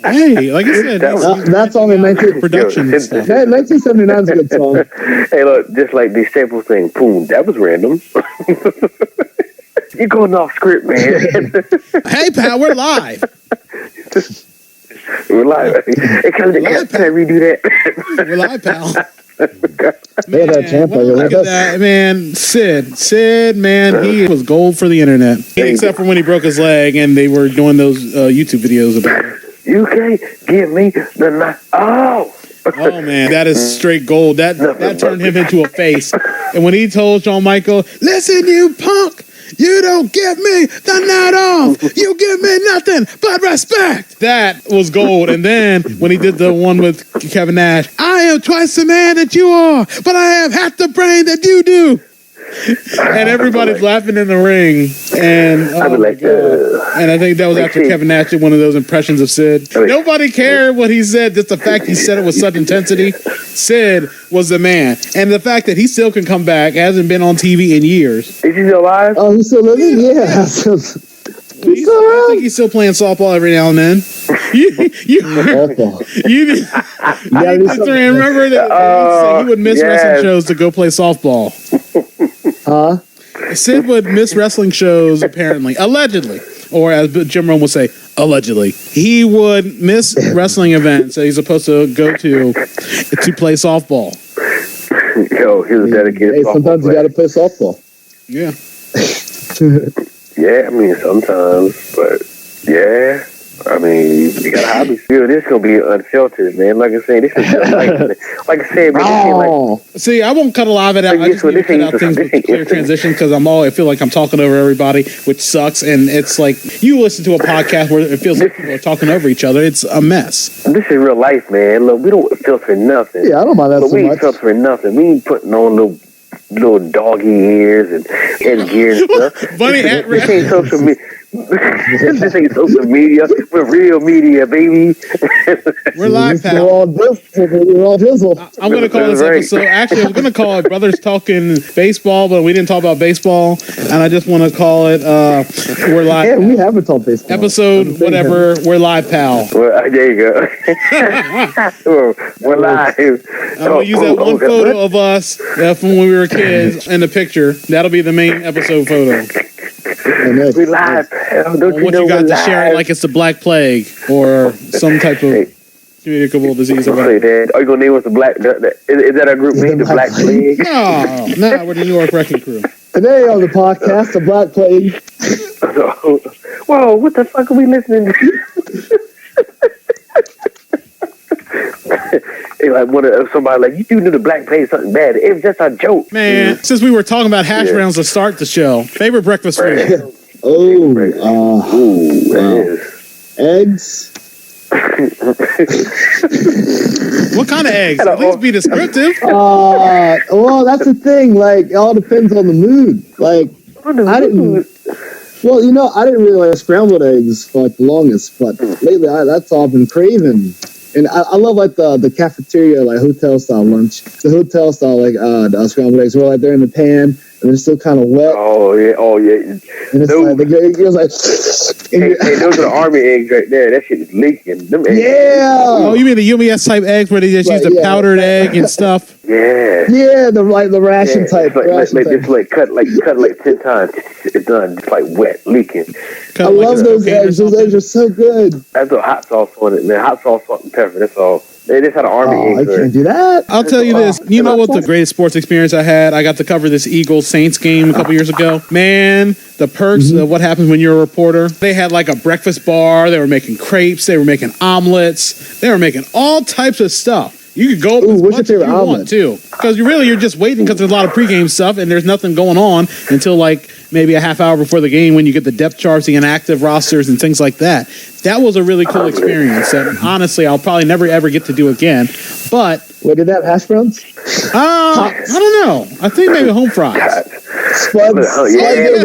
Hey, like I said, that's only 19 production stuff. 1979 is a good song. Hey, look, just like the Staples thing. Boom, that was random. You're going off script, man. Hey, pal, we're live. We're live. Hey, can I redo that? We're live, pal. Man, look at that, man. Sid, man, he was gold for the internet. Except for when he broke his leg and they were doing those YouTube videos about it. You can't give me the knife. Oh, man, that is straight gold. That turned him into a face. And when he told Shawn Michaels, listen, you punk, you don't give me the night off. You give me nothing but respect. That was gold. And then when he did the one with Kevin Nash, I am twice the man that you are, but I have half the brain that you do. And everybody's laughing in the ring. And and I think that was after Kevin Nash did one of those impressions of Sid. Nobody cared what he said, just the fact he said it with such intensity. Sid was the man. And the fact that he still can come back, hasn't been on TV in years. Is he still alive? Oh, he's still living? Yeah. I think he's still playing softball every now and then. You remember that he would miss wrestling shows to go play softball. Huh? Sid would miss wrestling shows, apparently, allegedly, or as Jim Rome would say, allegedly. He would miss wrestling events that he's supposed to go to play softball. Yo, he was dedicated. Hey, sometimes you got to play softball. Yeah. Yeah, I mean, sometimes, but yeah. I mean, you got hobbies. Yo, this gonna be unfiltered, man. Like I said, this is just like I said, man. See, I won't cut a lot of it out. I just need to cut out things with clear transition because I feel like I'm talking over everybody, which sucks. And it's like you listen to a podcast where it feels like people are talking over each other. It's a mess. This is real life, man. Look, we don't filter nothing. Yeah, I don't mind that so much. We ain't filtering nothing. We ain't putting on little doggy ears and headgear and stuff. Bunny hat this ain't social media. This ain't social media. We're real media, baby. We're live, pal. We're all visible. I'm going to call this episode. Actually, I was going to call it Brothers Talking Baseball, but we didn't talk about baseball. And I just want to call it We're Live. Yeah, we haven't talked baseball. Episode whatever. We're Live, pal. Well, there you go. We're live. I'm going to use that one photo of us from when we were kids in the picture. That'll be the main episode photo. We live. Don't you know you got to share it like it's the Black Plague or some type of communicable disease or whatever. Are you going to name us the Black? Is that our group name, the Black Plague? No, we're the New York Wrecking Crew. Today on the podcast, the Black Plague. Whoa, what the fuck are we listening to? Hey, like somebody like, you do know the Black Plague something bad. It was just a joke. Man, since we were talking about hash browns to start the show, favorite breakfast food? Eggs. What kind of eggs? At least be descriptive. Well, that's the thing. Like, it all depends on the mood. Like, I didn't really like scrambled eggs for like the longest, but lately that's all I've been craving. And I love like the cafeteria, like hotel style lunch. The hotel style like scrambled eggs where like they're in the pan and they're still kind of wet. Oh yeah. And it's like it goes like. Hey, those are the army eggs right there. That shit is leaking. Them eggs. Yeah. Oh, you mean the UMS type eggs where they just use the powdered egg and stuff? Yeah. Yeah, the ration type. It's like cut like 10 times. It's done. It's like wet, leaking. I love those eggs. Those eggs are so good. That's a hot sauce on it, man. Hot sauce, salt, and pepper. That's all. They just had an Army I anchor. can't do that. I'll tell you this. You know what the greatest sports experience I had? I got to cover this Eagles-Saints game a couple years ago. Man, the perks of what happens when you're a reporter. They had like a breakfast bar. They were making crepes. They were making omelets. They were making all types of stuff. You could go up as much as you want, too. Because you're just waiting because there's a lot of pregame stuff and there's nothing going on until like maybe a half hour before the game when you get the depth charts, the inactive rosters, and things like that. That was a really cool experience that, honestly, I'll probably never, ever get to do again. But... What, did that hash browns? I don't know. I think maybe home fries. Spuds.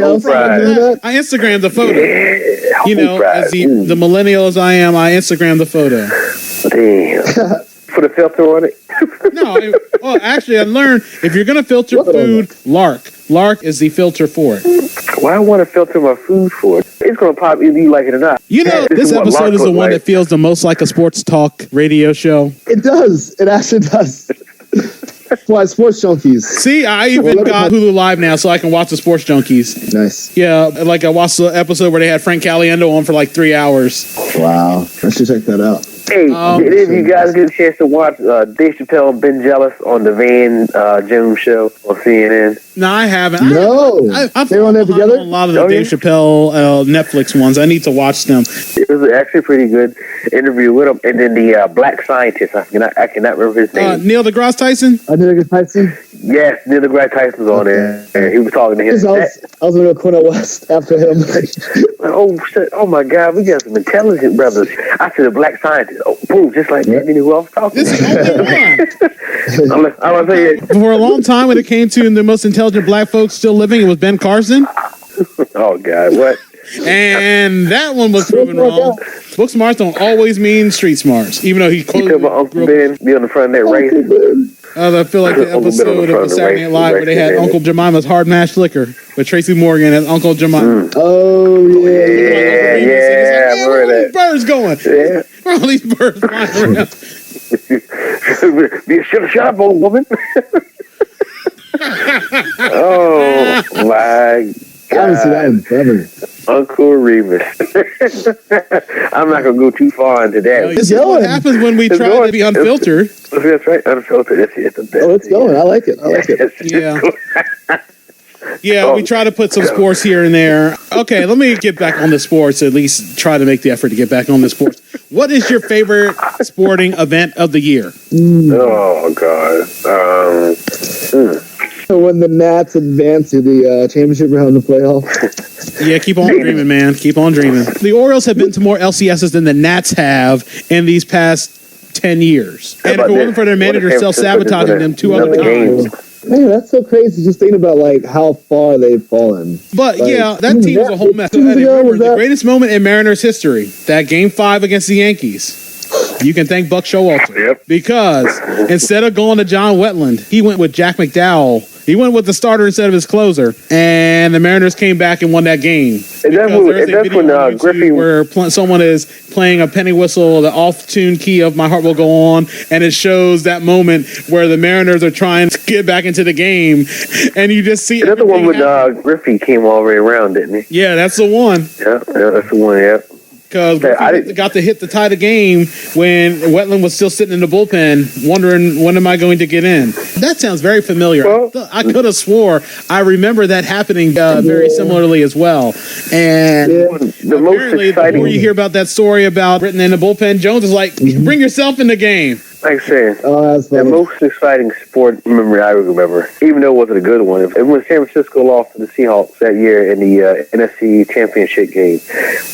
Home fries. I Instagrammed the photo. Yeah, You know, as the millennial as I am, I Instagrammed the photo. Damn. Put a filter on it. No, well, actually, I learned if you're going to filter food, Lark. Lark is the filter for it. Why I want to filter my food for it? It's going to pop either you like it or not. You know, this episode is the one that feels the most like a sports talk radio show. It does. It actually does. Why, Sports Junkies. See, I even got Hulu Live now so I can watch the Sports Junkies. Nice. Yeah, like I watched the episode where they had Frank Caliendo on for like 3 hours. Wow. I should check that out. Hey, did you guys get a chance to watch Dave Chappelle and Ben Jealous on the Van Jones show on CNN? No, I haven't. No. They were on there together? A lot of the Dave Chappelle Netflix ones. I need to watch them. It was actually a pretty good interview with him. And then the black scientist, I cannot remember his name. Neil deGrasse Tyson? Neil deGrasse Tyson? Yes, Neil deGrasse Tyson's on there. And he was talking to him. I was going to go Cornel West after him. Oh, shit. Oh, my God. We got some intelligent brothers. I said, the black scientist. Oh, boom, just like that. Then who I was talking This is the only one. I'm going to tell you. For a long time, when it came to the most intelligent black folks still living, it was Ben Carson. Oh, God. What? And that one was proven wrong. Book smarts don't always mean street smarts, even though he quoted. You talking about Uncle Ben be on the front of that race? I feel like the episode of Saturday Night Live where they had Uncle Jemima's Hard Mashed Liquor with Tracy Morgan as Uncle Jemima. Oh, yeah. Yeah, where are all these birds going? Yeah. Where are all these birds flying around? Shut up, old woman. Oh, my God. I haven't seen that in forever. Uncle Remus. I'm not going to go too far into that. This is what happens when we try to be unfiltered. That's right, unfiltered. It's the best. Oh, it's going. I like it. Yeah. Yeah, we try to put some sports here and there. Okay, let me get back on the sports, at least try to make the effort to get back on the sports. What is your favorite sporting event of the year? Oh, God. When the Nats advance to the championship round of the playoff. Yeah, keep on dreaming, man. Keep on dreaming. The Orioles have been to more LCSs than the Nats have in these past 10 years. And if it wasn't for their manager self-sabotaging them 2 other times. Man, that's so crazy just thinking about like how far they've fallen. But yeah, that team was a whole mess. Remember, the greatest moment in Mariners history, that Game 5 against the Yankees. You can thank Buck Showalter. Because instead of going to John Wetland, he went with Jack McDowell. He went with the starter instead of his closer, and the Mariners came back and won that game. And that's when Griffey, where someone is playing a penny whistle, the off-tune key of "My Heart Will Go On," and it shows that moment where the Mariners are trying to get back into the game, and you just see. That's the one with Griffey came all the way around, didn't he? Yeah, that's the one. Yeah, that's the one. Yeah. Because got to hit the tie the game when Wetland was still sitting in the bullpen, wondering when am I going to get in. That sounds very familiar. Well, I could have swore I remember that happening very similarly as well. And the most exciting. Before you hear about that story about Britton in the bullpen, Jones is like, "Bring yourself in the game." Like I said, the most exciting sport memory I remember, even though it wasn't a good one, it was when San Francisco lost to the Seahawks that year in the NFC Championship game.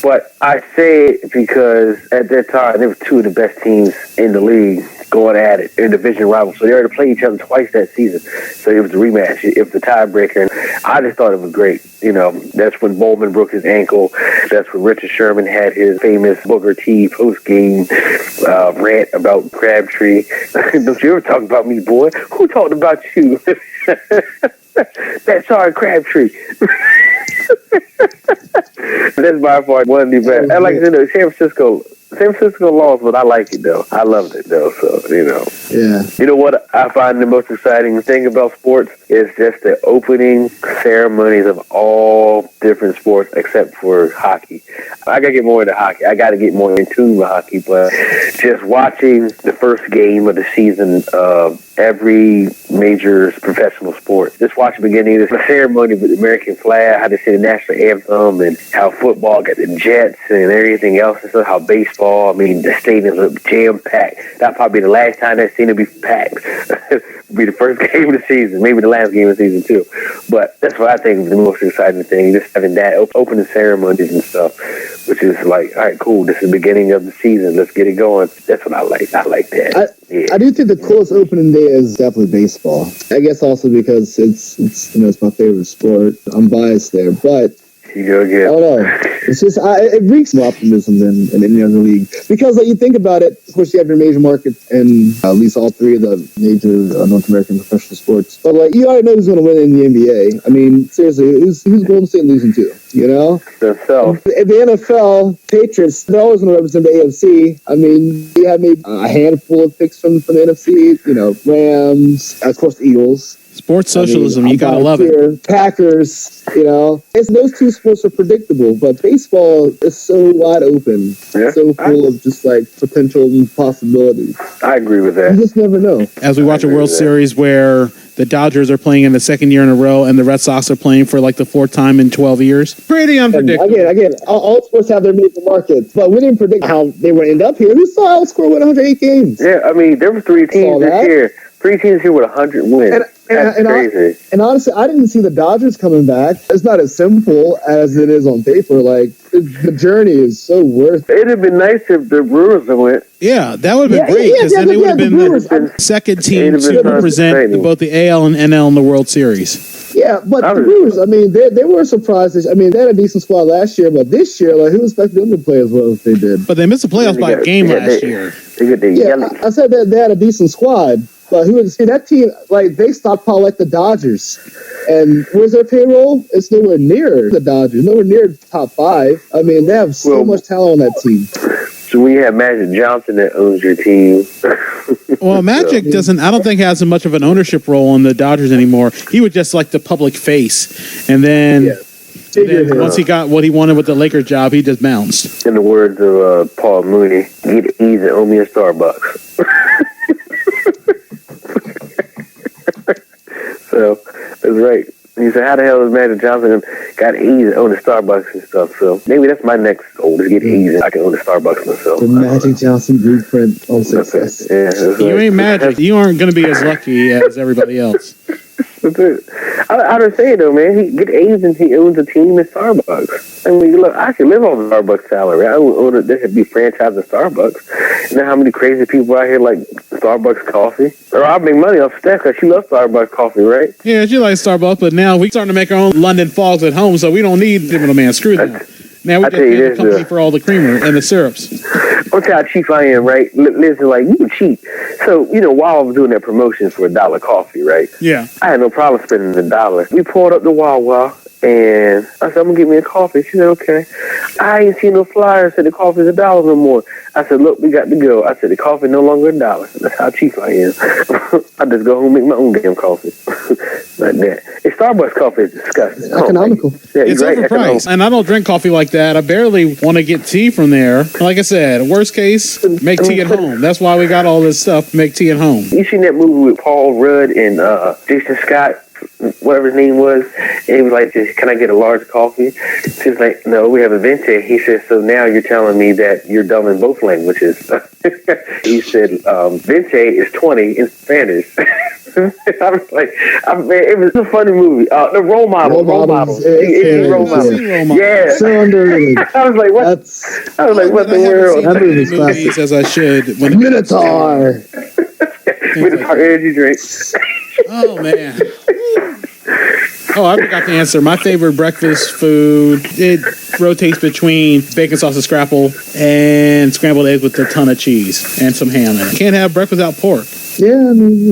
But I say it because at that time, they were two of the best teams in the league going at it. They're division rivals. So they already played each other twice that season. So it was a rematch. It was a tiebreaker. And I just thought it was great. You know, that's when Bowman broke his ankle. That's when Richard Sherman had his famous Booker T post-game rant about Crabtree. Don't you ever talk about me, boy. Who talked about you? That's sorry, Crabtree. That's by far one of the best. And like I said, San Francisco San Francisco lost, but I like it though. I loved it though. So Yeah. You know what I find the most exciting thing about sports is just the opening ceremonies of all different sports except for hockey. I gotta get more into hockey. I gotta get more in tune with hockey, but just watching the first game of the season of every major professional sport. Just watch the beginning of the ceremony with the American flag, how they say the national anthem, and how football got the Jets and everything else, and so how baseball, I mean, the stadiums are jam-packed. That'll probably be the last time that stadium will be packed. It'll be the first game of the season, maybe the last game of the season too. But that's what I think is the most exciting thing, just having that opening ceremonies and stuff, which is like, all right, cool, this is the beginning of the season, let's get it going. That's what I like. I like that. I do think the coolest opening day is definitely baseball. I guess also because it's it's my favorite sport. I'm biased there, but you go again. I don't know. It's just it reeks more optimism than any other league because you think about it. Of course, you have your major market and at least all three of the major North American professional sports. But you already know who's going to win in the NBA. I mean, seriously, who's Golden State losing to? Themselves. In the NFL, Patriots, they're always going to represent the AFC. I mean, you have maybe a handful of picks from the NFC. Rams, of course, Eagles. Sports socialism, you gotta love it. Packers, those two sports are predictable, but baseball is so wide open, so full of just potential possibilities. I agree with that. You just never know. As we watch a World Series where the Dodgers are playing in the second year in a row and the Red Sox are playing for the fourth time in 12 years, pretty unpredictable. And again, all sports have their major markets, but we didn't predict how they would end up here. We saw outscore with 108 games. Yeah, I mean, there were 3 teams this year. 3 teams here with 100 wins. That's crazy. And honestly, I didn't see the Dodgers coming back. It's not as simple as it is on paper. The journey is so worth it. It'd have been nice if the Brewers went. Yeah, that would have been great because then they would have been the second team to represent both the AL and NL in the World Series. Yeah, but the Brewers, I mean, they were surprised. I mean, they had a decent squad last year, but this year, who expected them to play as well as they did? But they missed the playoffs by a game last year. I said that they had a decent squad. But who would see that team? They stockpile the Dodgers, and where's their payroll? It's nowhere near the Dodgers, nowhere near top 5. I mean, they have so much talent on that team. So we have Magic Johnson that owns your team. Well, Magic I don't think has much of an ownership role in the Dodgers anymore. He was just the public face, and then. Once he got what he wanted with the Lakers job, he just bounced. In the words of Paul Mooney, get easy on me at Starbucks. So that's right. He said, how the hell is Magic Johnson got easy on the Starbucks and stuff? So maybe that's my next goal, to get easy. I can own the Starbucks myself. The Magic Johnson blueprint on success. Yeah, you ain't Magic. You aren't going to be as lucky as everybody else. That's it. I was saying though, man, he get A's and he owns a team at Starbucks. I mean, look, I could live on the Starbucks salary. I would own it. There should be franchising Starbucks. You know how many crazy people out here like Starbucks coffee? Or I make money off Steph because she loves Starbucks coffee, right? Yeah, she likes Starbucks, but now we're starting to make our own London Fogs at home, so we don't need middleman. Screw that. Now we just pay the company for all the creamer and the syrups. I'll tell you how cheap I am, right? Liz is like, you cheap. So, while I was doing that promotion for $1 coffee, right? Yeah. I had no problem spending $1. We pulled up the Wawa, and I said, I'm going to get me a coffee. She said, okay. I ain't seen no flyer said the coffee's $1 no more. I said, look, we got to go. I said, the coffee no longer $1. That's how cheap I am. I just go home and make my own damn coffee. Like that. Starbucks coffee is disgusting. It's economical. Yeah, it's overpriced. And I don't drink coffee like that. I barely want to get tea from there. Like I said, worst case, make tea at home. That's why we got all this stuff, make tea at home. You seen that movie with Paul Rudd and Jason Scott? Whatever his name was, and he was like, can I get a large coffee? She was like, no, we have a venti. He said, so now you're telling me that you're dumb in both languages. He said, venti is 20 in Spanish. I was like, it was a funny movie. The Role Models. Role Models. Yeah. So underrated. I was like, what? I was like, what the world? That movie is classic. As I should. Minotaur. Minotaur energy drink. Oh, man. Oh, I forgot to answer. My favorite breakfast food, it rotates between bacon sausage scrapple and scrambled eggs with a ton of cheese and some ham in it. Can't have breakfast without pork. Yeah, I mean,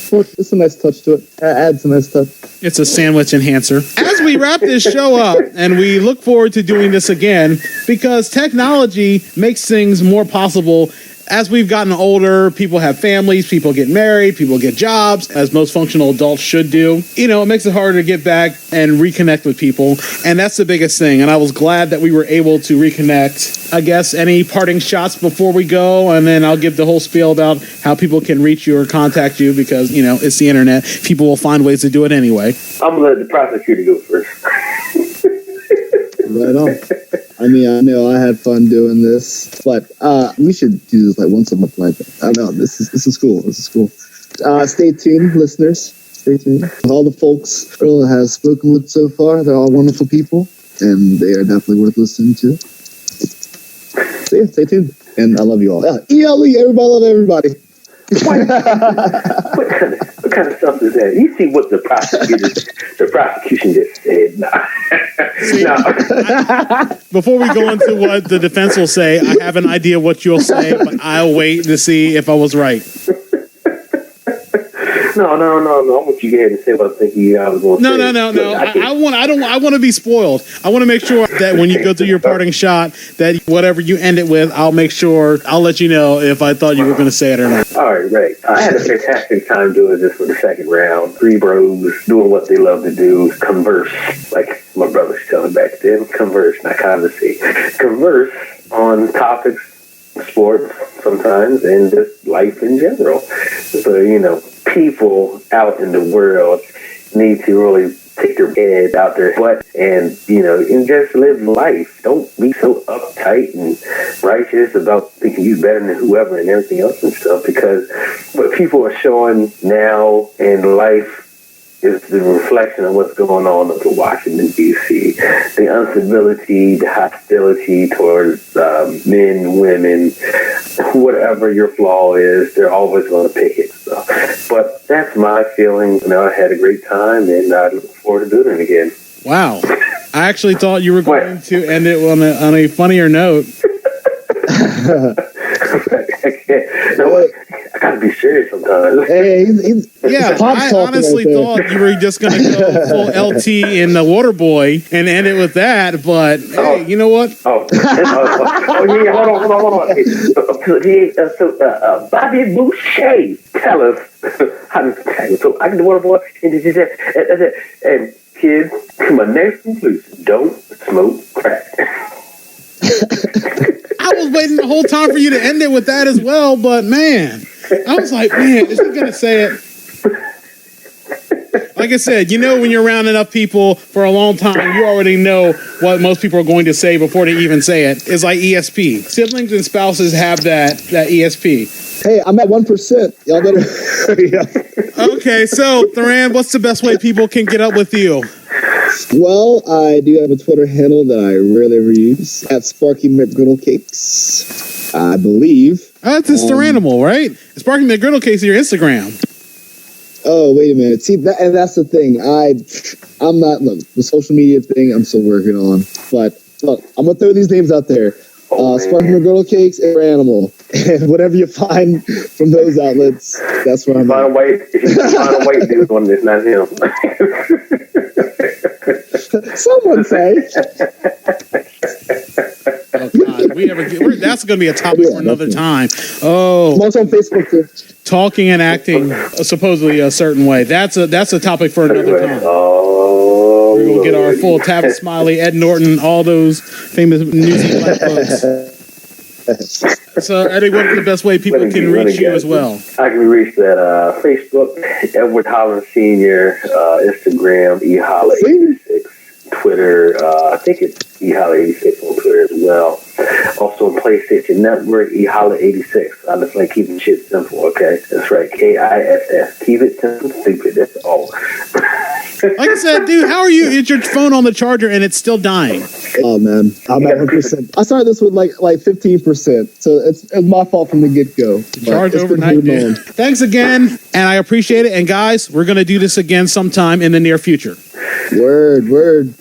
pork, it's a nice touch to it. Adds a nice touch. It's a sandwich enhancer. As we wrap this show up, and we look forward to doing this again, because technology makes things more possible. As we've gotten older, people have families, people get married, people get jobs, as most functional adults should do. You know, it makes it harder to get back and reconnect with people, and that's the biggest thing. And I was glad that we were able to reconnect. I guess any parting shots before we go, and then I'll give the whole spiel about how people can reach you or contact you, because, you know, it's the internet. People will find ways to do it anyway. I'm going to let the prosecutor go first. Right on. I mean, I know I had fun doing this, but we should do this like once a month. Like, I know this is cool. This is cool. Stay tuned, listeners. Stay tuned. All the folks Earl has spoken with so far, they're all wonderful people, and they are definitely worth listening to. So yeah, stay tuned, and I love you all. ELE, everybody love everybody. What kind of stuff is that? You see what the prosecution just said. Before we go into what the defense will say, I have an idea what you'll say, but I'll wait to see if I was right. No. I want you to go ahead and say what I think I was going to say. No. I want to be spoiled. I want to make sure that when you go through your parting shot, that whatever you end it with, I'll let you know if I thought you were going to say it or not. All right, great. I had a fantastic time doing this for the second round. 3 bros doing what they love to do, converse, like my brother was telling back then. Converse, not conversate. Converse on topics, sports sometimes, and just life in general. So, you know, people out in the world need to really take their head out their butt and, you know, and just live life. Don't be so uptight and righteous about thinking you're better than whoever and everything else and stuff, because what people are showing now in life is the reflection of what's going on up in Washington, D.C. The uncivility, the hostility towards men, women, whatever your flaw is, they're always going to pick it. So, but that's my feeling. You know, I had a great time, and I look forward to doing it again. Wow. I actually thought you were going to end it on a funnier note. I gotta be serious sometimes. Hey, I honestly thought you were just gonna go full LT in the Waterboy and end it with that, but hey, you know what? Hold on. So, Bobby Boucher, tell us how to tackle. So I can do Waterboy, and kids, to my next conclusion: don't smoke crack. I was waiting the whole time for you to end it with that as well, but man, I was like, man, is he going to say it? Like I said, you know, when you're around enough people for a long time, you already know what most people are going to say before they even say it. It's like ESP. Siblings and spouses have that ESP. Hey, I'm at 1%. Y'all better hurry up. Okay, so, Therran, what's the best way people can get up with you? Well, I do have a Twitter handle that I rarely ever use, at Sparky McGriddle Cakes, I believe. That's a Therranimal, right? Sparky McGriddle Cakes is your Instagram. Oh, wait a minute. See, and that's the thing. I'm not, look, the social media thing I'm still working on. But, look, I'm going to throw these names out there. Sparky McGriddle Cakes and Therranimal. And whatever you find from those outlets, that's where I'm at. If you find a white dude on this, not him. Someone say. Oh, God. That's going to be a topic for another time. Oh. I'm also on Facebook, too. Talking and acting supposedly a certain way. That's a topic for another time. Oh, we're going to get our full Tavis Smiley, Ed Norton, all those famous newsy black folks. So, Eddie, what's the best way people can reach you as well? I can be reached at Facebook, Edward Holland Sr., Instagram, eHolla86, Twitter, I think it's eHolla86 on Twitter as well. Also on PlayStation Network, eHolla86. I'm just like keeping shit simple, okay? That's right, KISS. Keep it simple, stupid, that's all. Like I said, dude, how are you? It's your phone on the charger and it's still dying. Oh, man. I'm at 1%. I started this with like 15%, so it's my fault from the get-go. Charge overnight, dude. Thanks again, and I appreciate it. And guys, we're going to do this again sometime in the near future. Word.